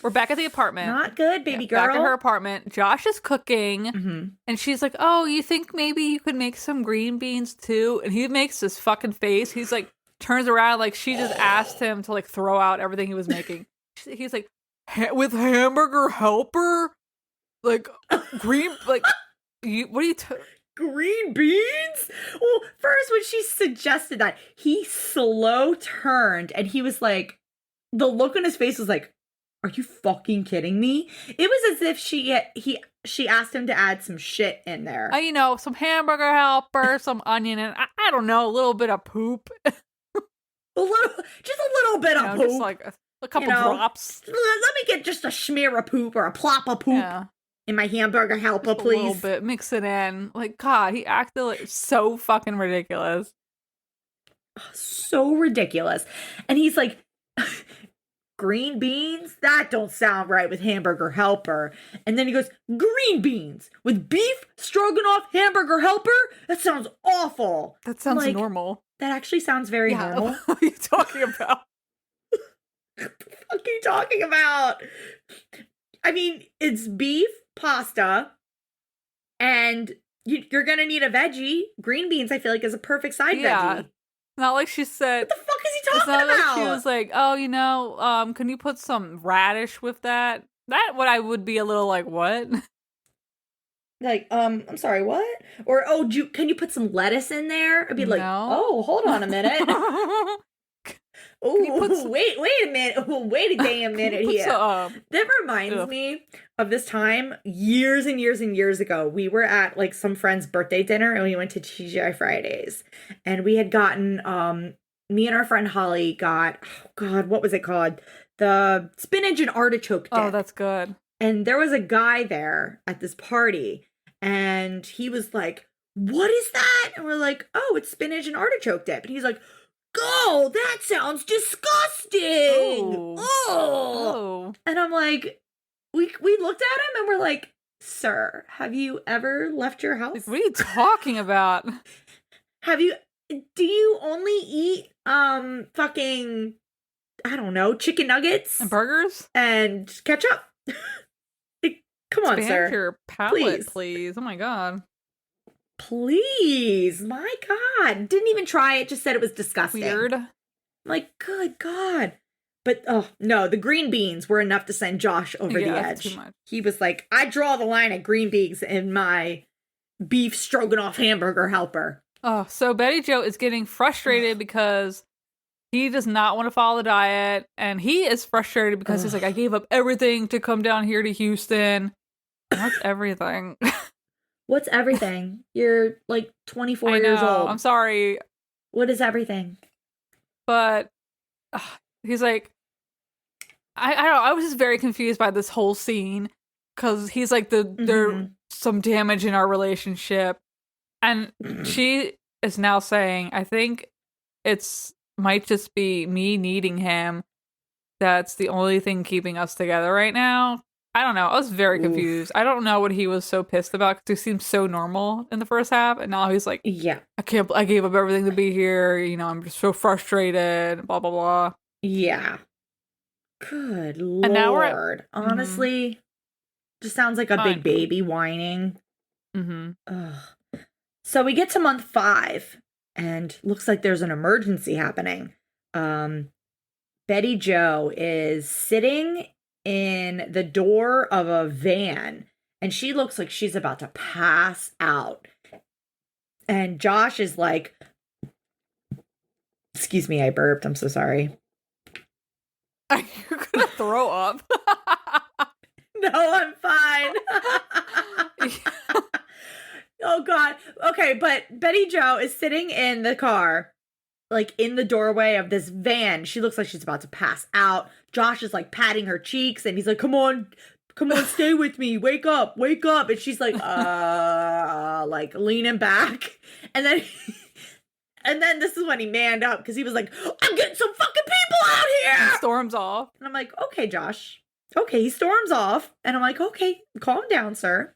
S3: We're back at the apartment.
S2: Not good, baby girl.
S3: Back at her apartment. Josh is cooking. And she's like, oh, you think maybe you could make some green beans too? And he makes this fucking face. He's like, turns around like she just asked him to like throw out everything he was making. He's like, with hamburger helper? Like, green, like, what are you...
S2: Green beans? Well, first when she suggested that, he slow turned and he was like, the look on his face was like, are you fucking kidding me? It was as if she asked him to add some shit in there.
S3: You know, some hamburger helper, some onion, and I don't know, a little bit of poop.
S2: Just a little bit of poop.
S3: Just like a couple drops.
S2: Let me get just a smear of poop or a plop of poop in my hamburger helper, please.
S3: A little bit, mix it in. Like, God, he acted like so fucking ridiculous.
S2: So ridiculous. And he's like, green beans? That don't sound right with hamburger helper. And then he goes, green beans with beef stroganoff hamburger helper? That sounds awful.
S3: That sounds normal.
S2: That actually sounds very normal.
S3: What are you talking about?
S2: What the fuck are you talking about? I mean, it's beef, pasta, and you're gonna need a veggie. Green beans, I feel like, is a perfect side veggie.
S3: Not like she said.
S2: What the fuck is he talking about?
S3: Like she was like, oh, you know, can you put some radish with that? That what I would be a little like, what?
S2: Like, I'm sorry, what? Or, oh, can you put some lettuce in there? I'd be like, oh, hold on a minute. Oh, wait a minute. Oh, wait a damn minute here. That reminds me of this time years and years and years ago. We were at like some friend's birthday dinner and we went to TGI Fridays. And we had gotten, me and our friend Holly got, oh God, what was it called? The spinach and artichoke dip.
S3: Oh, that's good.
S2: And there was a guy there at this party and he was like, what is that? And we're like, oh, it's spinach and artichoke dip. And he's like, oh, that sounds disgusting. Oh. And I'm like, we looked at him and we're like, sir, have you ever left your house?
S3: Like, what are you talking about?
S2: Do you only eat fucking, I don't know, chicken nuggets
S3: and burgers
S2: and ketchup? Come on, sir.
S3: Your palate, please. Oh my God.
S2: Please, my God. Didn't even try it, just said it was disgusting.
S3: Weird.
S2: I'm like, good God. But, oh, no, the green beans were enough to send Josh over the edge.
S3: Too much.
S2: He was like, I draw the line at green beans in my beef stroganoff hamburger helper.
S3: Oh, so Bettie Jo is getting frustrated because he does not want to follow the diet. And he is frustrated because he's like, I gave up everything to come down here to Houston. That's everything.
S2: What's everything? You're like 24 years old.
S3: I'm sorry.
S2: What is everything?
S3: But he's like, I don't know. I was just very confused by this whole scene because he's like, there's some damage in our relationship. And she is now saying, I think might just be me needing him. That's the only thing keeping us together right now. I don't know. I was very confused. I don't know what he was so pissed about because he seemed so normal in the first half. And now he's like,
S2: yeah,
S3: I gave up everything to be here. You know, I'm just so frustrated, blah, blah, blah.
S2: Yeah. Good Lord.
S3: And now we're
S2: honestly, just sounds like a big baby whining.
S3: Mm-hmm.
S2: So we get to month 5 and looks like there's an emergency happening. Bettie Jo is sitting in the door of a van and she looks like she's about to pass out. And Josh is like, excuse me, I burped. I'm so sorry.
S3: Are you gonna throw up?
S2: No, I'm fine. Oh, God. Okay, but Betty Jo is sitting in the car, like in the doorway of this van. She looks like she's about to pass out. Josh is like patting her cheeks and he's like, come on, stay with me. Wake up. And she's like leaning back. And then this is when he manned up because he was like, I'm getting some fucking people out here.
S3: He storms off.
S2: And I'm like, okay, Josh. Okay, he storms off. And I'm like, okay, calm down, sir.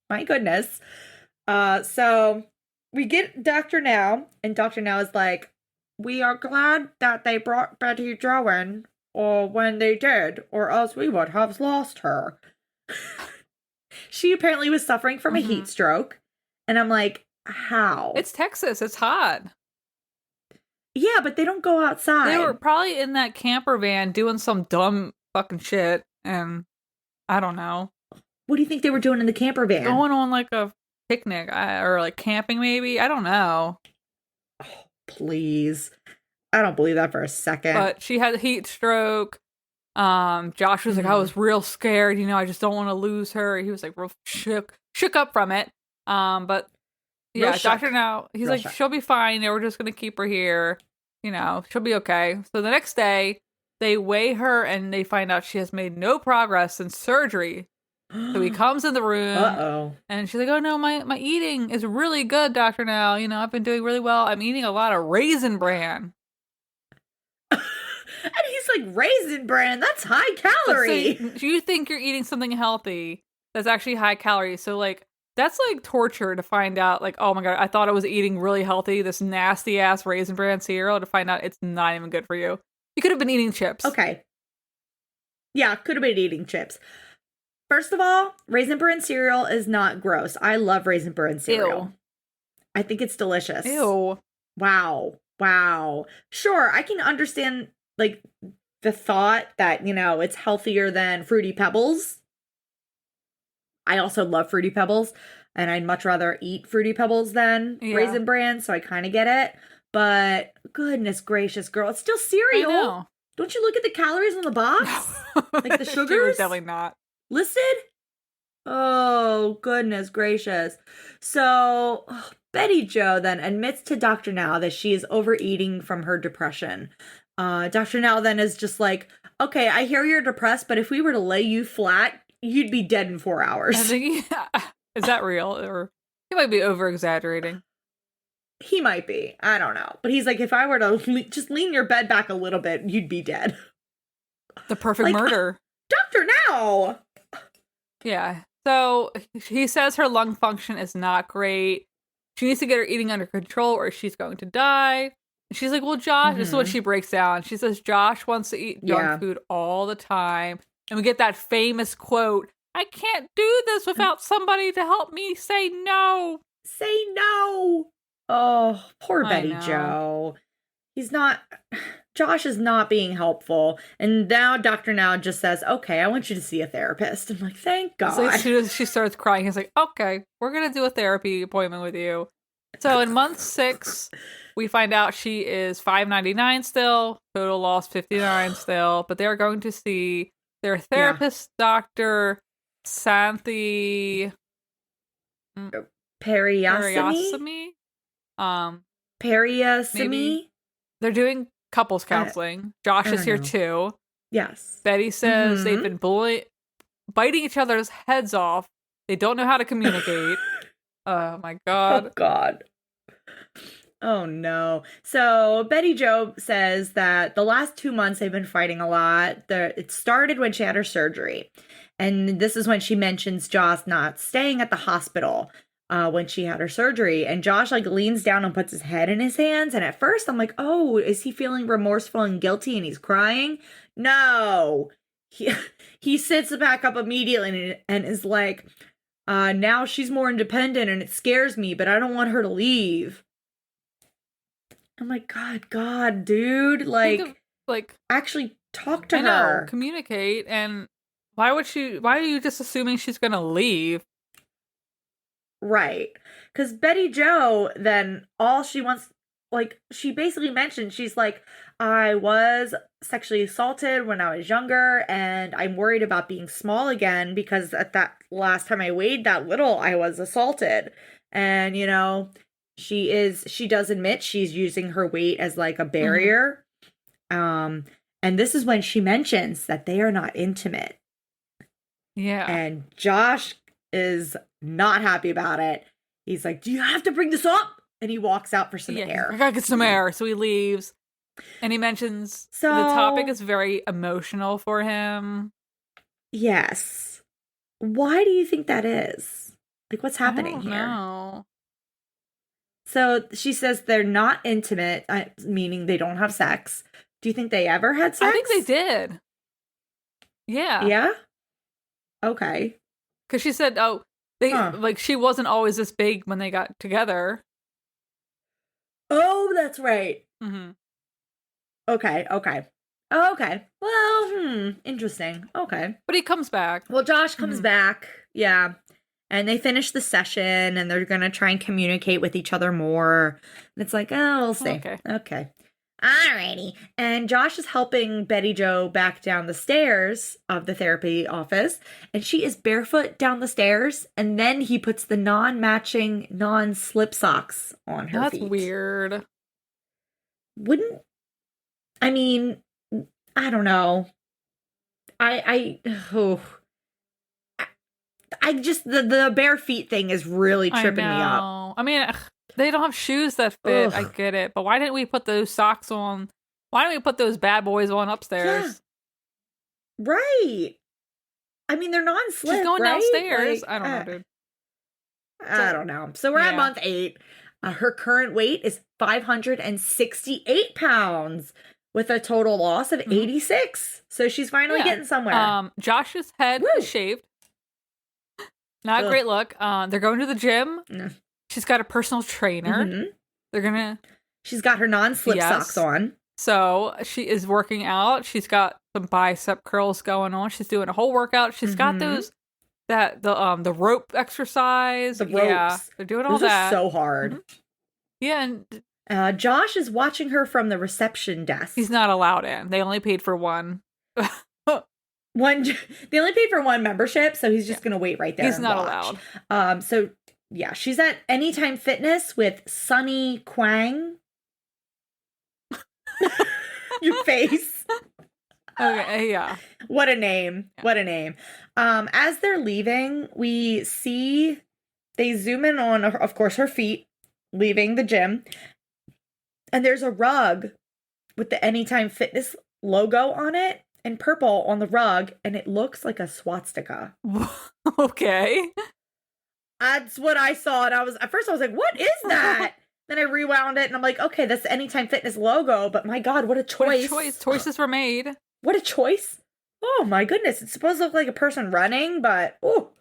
S2: My goodness. So we get Dr. Now, and Dr. Now is like, we are glad that they brought Betty Jo in, or when they did, or else we would have lost her. She apparently was suffering from a heat stroke. And I'm like, how?
S3: It's Texas. It's hot.
S2: Yeah, but they don't go outside.
S3: They were probably in that camper van doing some dumb fucking shit. And I don't know.
S2: What do you think they were doing in the camper van?
S3: Going on like a picnic or like camping maybe. I don't know.
S2: Oh, please. I don't believe that for a second.
S3: But she had a heat stroke. Josh was like, I was real scared. You know, I just don't want to lose her. He was like real shook up from it. But yeah, Dr. Now, he's like, she'll be fine. We're just going to keep her here. You know, she'll be okay. So the next day, they weigh her and they find out she has made no progress since surgery. So he comes in the room. And she's like, oh no, my eating is really good, Dr. Now. You know, I've been doing really well. I'm eating a lot of Raisin Bran.
S2: And he's like, Raisin Bran? That's high calorie.
S3: Do you think you're eating something healthy that's actually high calorie? So like, that's like torture to find out, like, oh my God, I thought I was eating really healthy, this nasty ass Raisin Bran cereal, to find out it's not even good for you. You could have been eating chips.
S2: Okay. Yeah, could have been eating chips. First of all, Raisin Bran cereal is not gross. I love Raisin Bran cereal.
S3: Ew.
S2: I think it's delicious.
S3: Ew.
S2: Wow. Sure, I can understand, like, the thought that, you know, it's healthier than Fruity Pebbles. I also love Fruity Pebbles, and I'd much rather eat Fruity Pebbles than Raisin Bran, so I kind of get it. But goodness gracious, girl, it's still cereal.
S3: I know.
S2: Don't you look at the calories on the box? Like the sugars?
S3: She was definitely not.
S2: Listed? Oh, goodness gracious. So, Betty Jo then admits to Dr. Now that she is overeating from her depression. Dr. Now then is just like, okay, I hear you're depressed, but if we were to lay you flat, you'd be dead in 4 hours.
S3: I think, is that real? Or he might be over-exaggerating.
S2: He might be. I don't know. But he's like, if I were to just lean your bed back a little bit, you'd be dead.
S3: The perfect murder.
S2: Dr. Now!
S3: Yeah. So he says her lung function is not great. She needs to get her eating under control or she's going to die. And she's like, well, Josh, this is what she breaks down. She says, Josh wants to eat junk food all the time. And we get that famous quote, I can't do this without somebody to help me say no.
S2: Say no. Oh, poor Betty Jo. Josh is not being helpful. And now Dr. Now just says, okay, I want you to see a therapist. I'm like, thank God.
S3: So as soon as she starts crying, he's like, okay, we're going to do a therapy appointment with you. So in month 6, we find out she is 599 still, total loss 59 still, but they're going to see their therapist, Dr. Santhi
S2: Periosimi? Periosimi?
S3: They're doing couples counseling. Josh is here too.
S2: Yes.
S3: Betty says they've been biting each other's heads off. They don't know how to communicate. Oh my God.
S2: Oh God. Oh no. So Betty Jo says that the last 2 months they've been fighting a lot. It started when she had her surgery. And this is when she mentions Josh not staying at the hospital when she had her surgery. And Josh like leans down and puts his head in his hands. And at first I'm like, oh, is he feeling remorseful and guilty and he's crying? No. He sits back up immediately and is like, now she's more independent and it scares me, but I don't want her to leave. I'm like, God, dude, like actually talk to her.
S3: Communicate. And why are you just assuming she's going to leave?
S2: Right. Because Betty Jo, then all she wants, like, she basically mentioned, she's like, I was sexually assaulted when I was younger, and I'm worried about being small again because at that last time I weighed that little, I was assaulted. And, she does admit she's using her weight as like a barrier. And this is when she mentions that they are not intimate.
S3: Yeah.
S2: And Josh is not happy about it. He's like, do you have to bring this up? And he walks out for some air.
S3: I gotta get some air. So he leaves. And he mentions the topic is very emotional for him.
S2: Yes. Why do you think that is? Like, what's happening here?
S3: No.
S2: So she says they're not intimate, meaning they don't have sex. Do you think they ever had sex?
S3: I think they did. Yeah.
S2: Yeah? Okay.
S3: Because she said, like, she wasn't always this big when they got together.
S2: Oh, that's right.
S3: Mm-hmm.
S2: Okay. Well, interesting. Okay.
S3: But he comes back.
S2: Well, Josh comes back. Yeah. And they finish the session, and they're going to try and communicate with each other more. And it's like, oh, we'll see. Okay. Alrighty. And Josh is helping Bettie Jo back down the stairs of the therapy office, and she is barefoot down the stairs, and then he puts the non-matching, non-slip socks on her feet.
S3: That's weird.
S2: I mean, I don't know. I just, the bare feet thing is really tripping me up.
S3: I mean, they don't have shoes that fit. I get it. But why didn't we put those socks on? Why didn't we put those bad boys on upstairs?
S2: Yeah. Right. I mean, they're non-slip,
S3: She's going downstairs.
S2: Like,
S3: I don't know, dude.
S2: I don't know. So we're at month 8. Her current weight is 568 pounds with a total loss of 86. So she's finally getting somewhere.
S3: Josh's head is shaved. Not a great look. They're going to the gym. No. She's got a personal trainer.
S2: She's got her non-slip socks on.
S3: So she is working out. She's got some bicep curls going on. She's doing a whole workout. She's got the rope exercise.
S2: The ropes.
S3: Yeah, they're doing all that.
S2: Are so hard.
S3: Yeah, and
S2: Josh is watching her from the reception desk.
S3: He's not allowed in. They only paid for one.
S2: They only paid for one membership, so he's just gonna wait right there.
S3: He's not allowed.
S2: So yeah, she's at Anytime Fitness with Sunny Kwang. Your face.
S3: Okay, yeah.
S2: What a name. Yeah. What a name. As they're leaving, we see they zoom in on, of course, her feet leaving the gym. And there's a rug with the Anytime Fitness logo on it in purple on the rug, and it looks like a swastika.
S3: Okay.
S2: That's what I saw, and at first I was like, what is that? Then I rewound it, and I'm like, okay, that's the Anytime Fitness logo, but my God, what a choice.
S3: Choices were made.
S2: What a choice. Oh my goodness, it's supposed to look like a person running, but all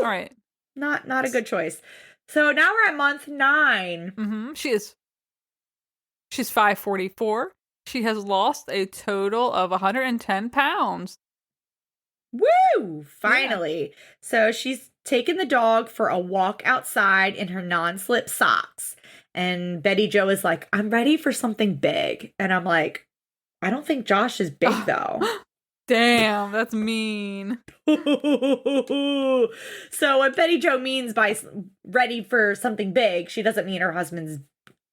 S3: right.
S2: Not a good choice. So now we're at month 9.
S3: Mm-hmm. She's 544. She has lost a total of 110 pounds.
S2: Woo! Finally. Yeah. So she's taken the dog for a walk outside in her non-slip socks. And Bettie Jo is like, I'm ready for something big. And I'm like, I don't think Josh is big, though.
S3: Damn, that's mean.
S2: So what Bettie Jo means by ready for something big, she doesn't mean her husband's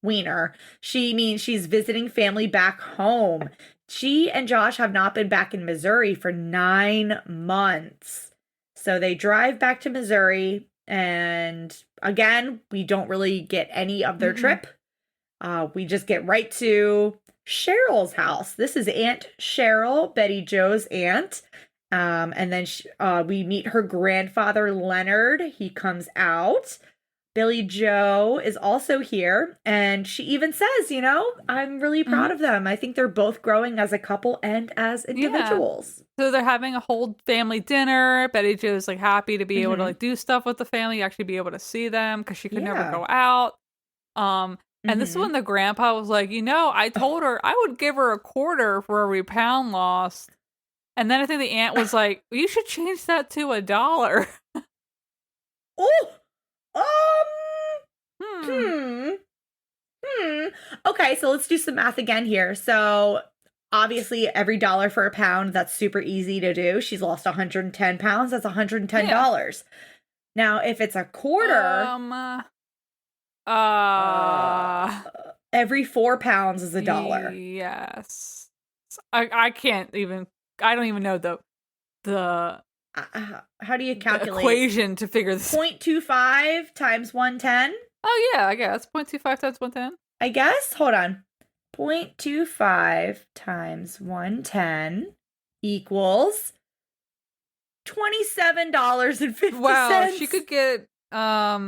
S2: wiener. She means she's visiting family back home. She and Josh have not been back in Missouri for 9 months. So they drive back to Missouri, and again, we don't really get any of their trip. We just get right to Cheryl's house. This is Aunt Cheryl, Bettie Jo's aunt. And then we meet her grandfather, Leonard. He comes out. Bettie Jo is also here, and she even says, I'm really proud of them. I think they're both growing as a couple and as individuals.
S3: Yeah. So they're having a whole family dinner. Bettie Jo's like happy to be able to do stuff with the family, actually be able to see them because she could never go out. And this is when the grandpa was like, I told her I would give her a quarter for every pound lost. And then I think the aunt was like, you should change that to $1.
S2: Okay, so let's do some math again here. So obviously every dollar for a pound, that's super easy to do. She's lost 110 pounds. That's $110. Now, if it's a quarter, every 4 pounds is $1.
S3: Yes. I can't even, I don't even know the
S2: how do you
S3: the
S2: calculate
S3: equation to figure this?
S2: 0.25 times 110?
S3: Oh yeah, I guess 0.25 times 110.
S2: I guess. Hold on. 0.25 times 110 equals $27.50.
S3: Wow, she could get a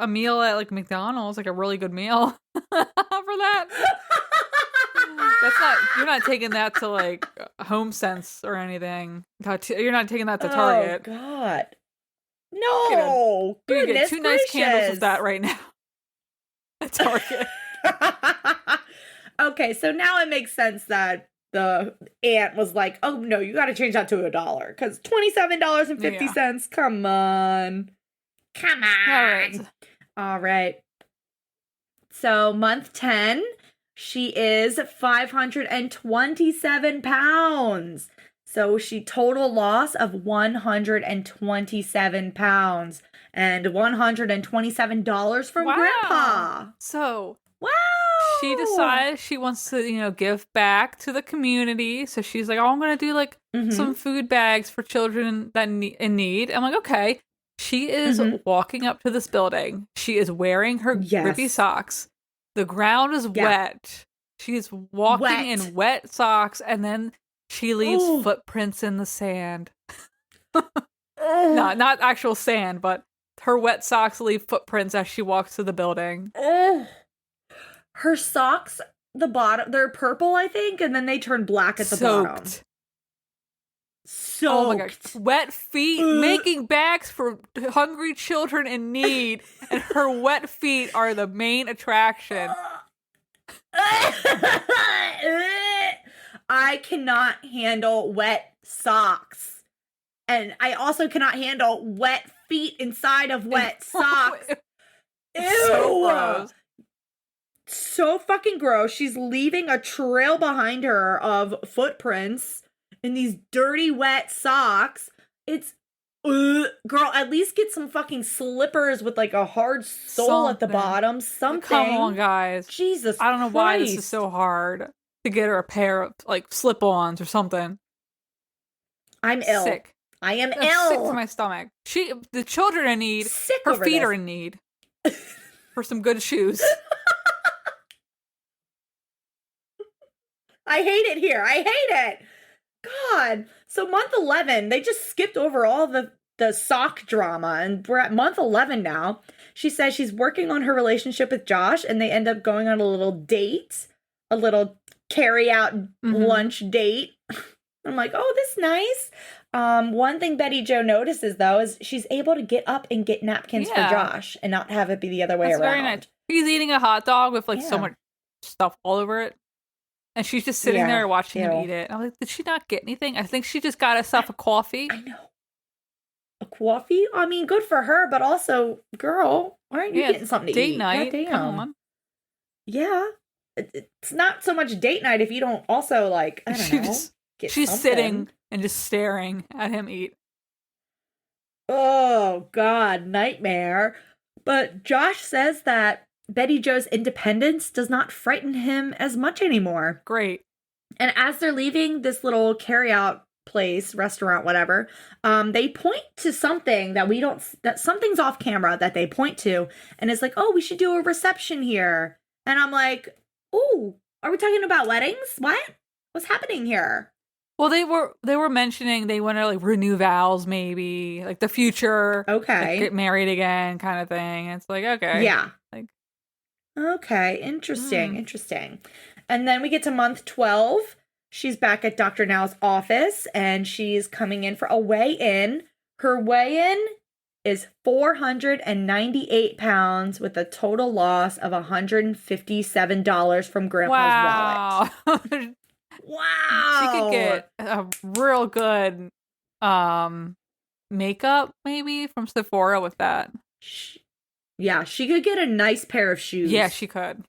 S3: meal at like McDonald's, like a really good meal for that. That's not, you're not taking that to like Home Sense or anything. You're not taking that to Target.
S2: Oh God. No.
S3: You can
S2: Goodness
S3: get 2 nice candles with
S2: gracious.
S3: that right now at Target.
S2: Okay, so now it makes sense that the aunt was like, oh no, you got to change that to $1 because $27.50. Come on. Come on. All right. So month 10, she is 527 pounds. So she total loss of 127 pounds and $127 from Grandpa.
S3: So
S2: wow.
S3: She decides she wants to, give back to the community. So she's like, oh, I'm going to do like some food bags for children that in need. I'm like, okay. She is walking up to this building. She is wearing her grippy socks. The ground is wet. She is walking in wet socks, and then she leaves footprints in the sand. Not actual sand, but her wet socks leave footprints as she walks to the building.
S2: Her socks, the bottom, they're purple, I think, and then they turn black at the bottom. Soaked.
S3: Oh my god. Wet feet making bags for hungry children in need, and her wet feet are the main attraction.
S2: I cannot handle wet socks. And I also cannot handle wet feet inside of wet socks. Ew.
S3: So gross.
S2: So fucking gross. She's leaving a trail behind her of footprints in these dirty, wet socks. It's, girl, at least get some fucking slippers with like a hard sole at the bottom. Something.
S3: Come on, guys.
S2: Jesus
S3: I don't know
S2: Christ.
S3: why this is so hard to get her a pair of like slip-ons or something.
S2: I'm ill.
S3: Sick.
S2: I am
S3: I'm
S2: ill.
S3: sick to my stomach. The children are in need.
S2: Sick
S3: her
S2: over
S3: feet
S2: this.
S3: are in need for some good shoes.
S2: I hate it here. I hate it. God. So month 11, they just skipped over all the sock drama, and we're at month 11 now. She says she's working on her relationship with Josh, and they end up going on a little date, a little carry-out lunch date. I'm like, oh, this is nice. One thing Bettie Jo notices, though, is she's able to get up and get napkins for Josh and not have it be the other way around.
S3: Very nice. He's eating a hot dog with like so much stuff all over it. And she's just sitting there watching him eat it. I'm like, did she not get anything? I think she just got herself a coffee.
S2: I know. A coffee? I mean, good for her, but also, girl, why aren't you getting something to eat?
S3: Date night.
S2: Goddamn.
S3: Come on.
S2: Yeah. It's not so much date night if you don't also, like, I don't know.
S3: She's sitting and just staring at him eat.
S2: Oh, God, nightmare. But Josh says that Bettie Jo's independence does not frighten him as much anymore.
S3: Great.
S2: And as they're leaving this little carryout place, restaurant, whatever, they point to something that something's off camera that they point to. And it's like, oh, we should do a reception here. And I'm like, oh, are we talking about weddings? What? What's happening here?
S3: Well, they were mentioning they want to like renew vows, maybe like the future.
S2: Okay.
S3: Like, get married again, kind of thing. It's like, okay.
S2: Yeah.
S3: Like,
S2: okay. Interesting. And then we get to month 12. She's back at Dr. Now's office and she's coming in for a weigh-in. Her weigh-in is 498 pounds with a total loss of $157 from Grandpa's wallet. Wow.
S3: She could get a real good makeup maybe from Sephora with that.
S2: Yeah, she could get a nice pair of shoes.
S3: Yeah, she could.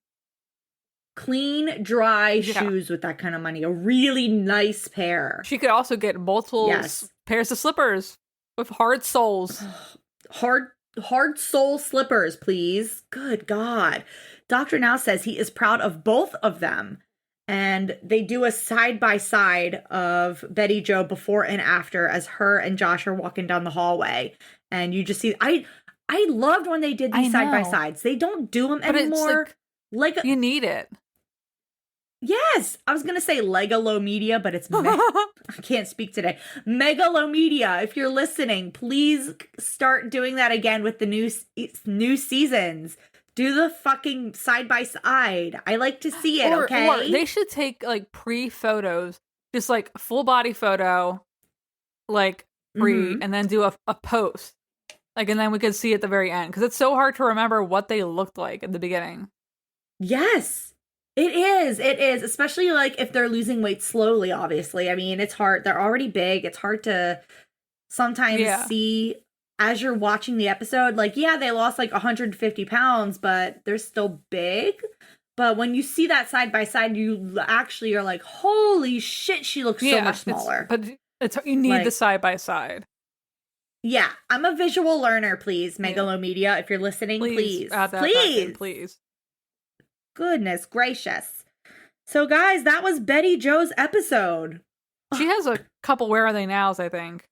S2: clean, dry shoes with that kind of money. A really nice pair.
S3: She could also get multiple pairs of slippers with hard soles.
S2: Hard sole slippers, please. Good God. Dr. Now says he is proud of both of them. And they do a side-by-side of Bettie Jo before and after as her and Josh are walking down the hallway. And you just see... I loved when they did these side-by-sides. They don't do them anymore. Like
S3: you need it.
S2: Yes, I was going to say Legalomedia, but it's I can't speak today. Megalomedia, if you're listening, please start doing that again with the new seasons. Do the fucking side by side. I like to see it, okay?
S3: Or they should take like pre-photos, just like full body photo, like pre, and then do a post. Like, and then we could see at the very end. Because it's so hard to remember what they looked like at the beginning.
S2: Yes. It is. It is. Especially like if they're losing weight slowly, obviously. I mean, it's hard. They're already big. It's hard to sometimes see as you're watching the episode. Like, yeah, they lost like 150 pounds, but they're still big. But when you see that side by side, you actually are like, holy shit, she looks so much smaller.
S3: But you need the side by side.
S2: Yeah. I'm a visual learner, please. Megalomedia, if you're listening, please.
S3: Please.
S2: Goodness gracious. So guys, that was Bettie Jo's episode.
S3: She has a couple Where Are They Nows, I think.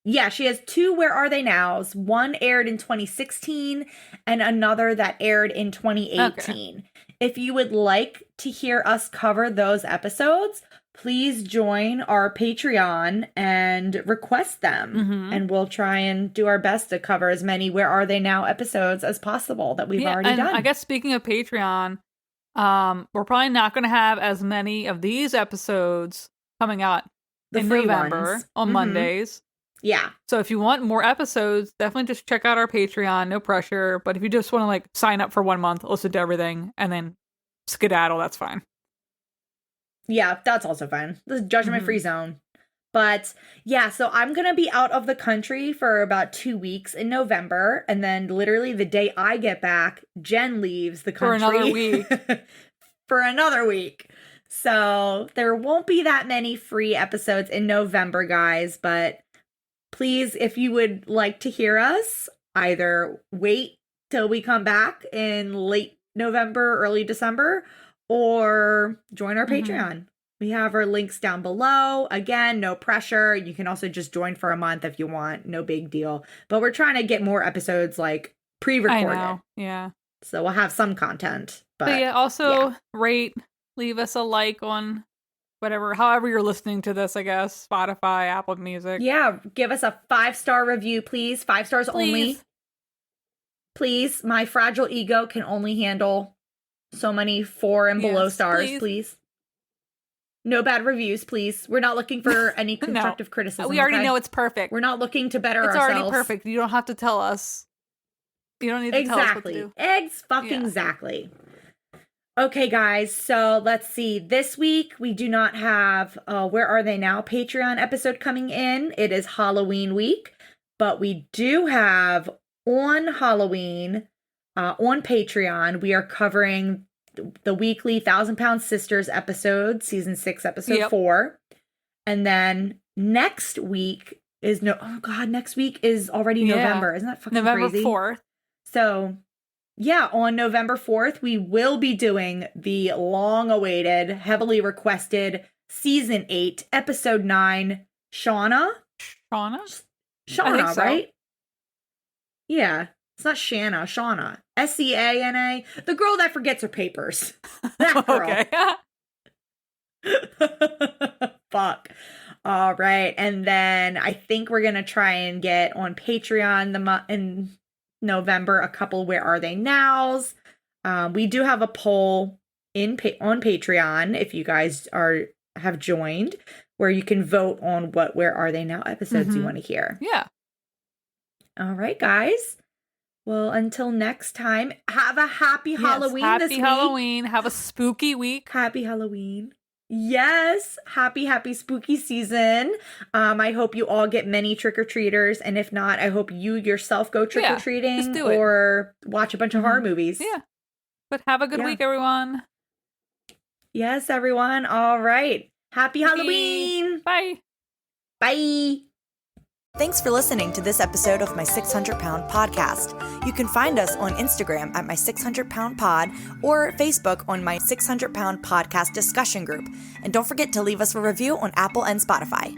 S2: Yeah, she has 2 Where Are They Nows. One aired in 2016 and another that aired in 2018. Okay. If you would like to hear us cover those episodes, please join our Patreon and request them. And we'll try and do our best to cover as many Where Are They Now episodes as possible that we've already done.
S3: I guess speaking of Patreon, we're probably not going to have as many of these episodes coming out in November on Mondays.
S2: Yeah.
S3: So if you want more episodes, definitely just check out our Patreon. No pressure. But if you just want to like sign up for 1 month, listen to everything, and then skedaddle, that's fine.
S2: Yeah, that's also fine. This is judgment-free zone. But yeah, so I'm going to be out of the country for about 2 weeks in November. And then literally the day I get back, Jen leaves the country.
S3: For another week.
S2: For another week. So there won't be that many free episodes in November, guys. But please, if you would like to hear us, either wait till we come back in late November, early December, or join our Patreon. We have our links down below. Again, no pressure. You can also just join for a month if you want. No big deal. But we're trying to get more episodes like pre-recorded.
S3: I know. Yeah.
S2: So we'll have some content. But
S3: yeah, also rate, leave us a like on however you're listening to this, I guess. Spotify, Apple Music.
S2: Yeah. Give us a 5-star review, please. 5 stars only. Please. My fragile ego can only handle so many 4 and below stars, please. No bad reviews, please. We're not looking for any constructive criticism.
S3: We already know it's perfect.
S2: We're not looking to better ourselves.
S3: It's already perfect. You don't have to tell us. You don't need to tell us what to do.
S2: Exactly. Okay, guys. So let's see. This week, we do not have Where Are They Now Patreon episode coming in. It is Halloween week. But we do have on Halloween... on Patreon, we are covering the weekly 1,000 Pound Sisters episode, season 6, episode 4. And then next week is next week is already November. Isn't that fucking
S3: November
S2: crazy?
S3: 4th.
S2: So, yeah, on November 4th, we will be doing the long-awaited, heavily requested season 8, episode 9, Shauna?
S3: Shauna,
S2: so. Right? Yeah. It's not Shauna. Seana. The girl that forgets her papers. That girl.
S3: Okay.
S2: Fuck. All right. And then I think we're going to try and get on Patreon in November a couple Where Are They Nows. We do have a poll on Patreon if you guys have joined, where you can vote on what Where Are They Now episodes you want to hear.
S3: Yeah.
S2: All right, guys. Well, until next time, have a happy Halloween this week.
S3: Happy Halloween. Have a spooky week.
S2: Happy Halloween. Yes. Happy spooky season. I hope you all get many trick-or-treaters. And if not, I hope you yourself go trick-or-treating or watch a bunch of horror movies.
S3: Yeah. But have a good week, everyone.
S2: Yes, everyone. All right. Happy Halloween.
S3: Bye.
S2: Bye.
S4: Thanks for listening to this episode of My 600 Pound Podcast. You can find us on Instagram at My 600 Pound Pod or Facebook on My 600 Pound Podcast discussion group. And don't forget to leave us a review on Apple and Spotify.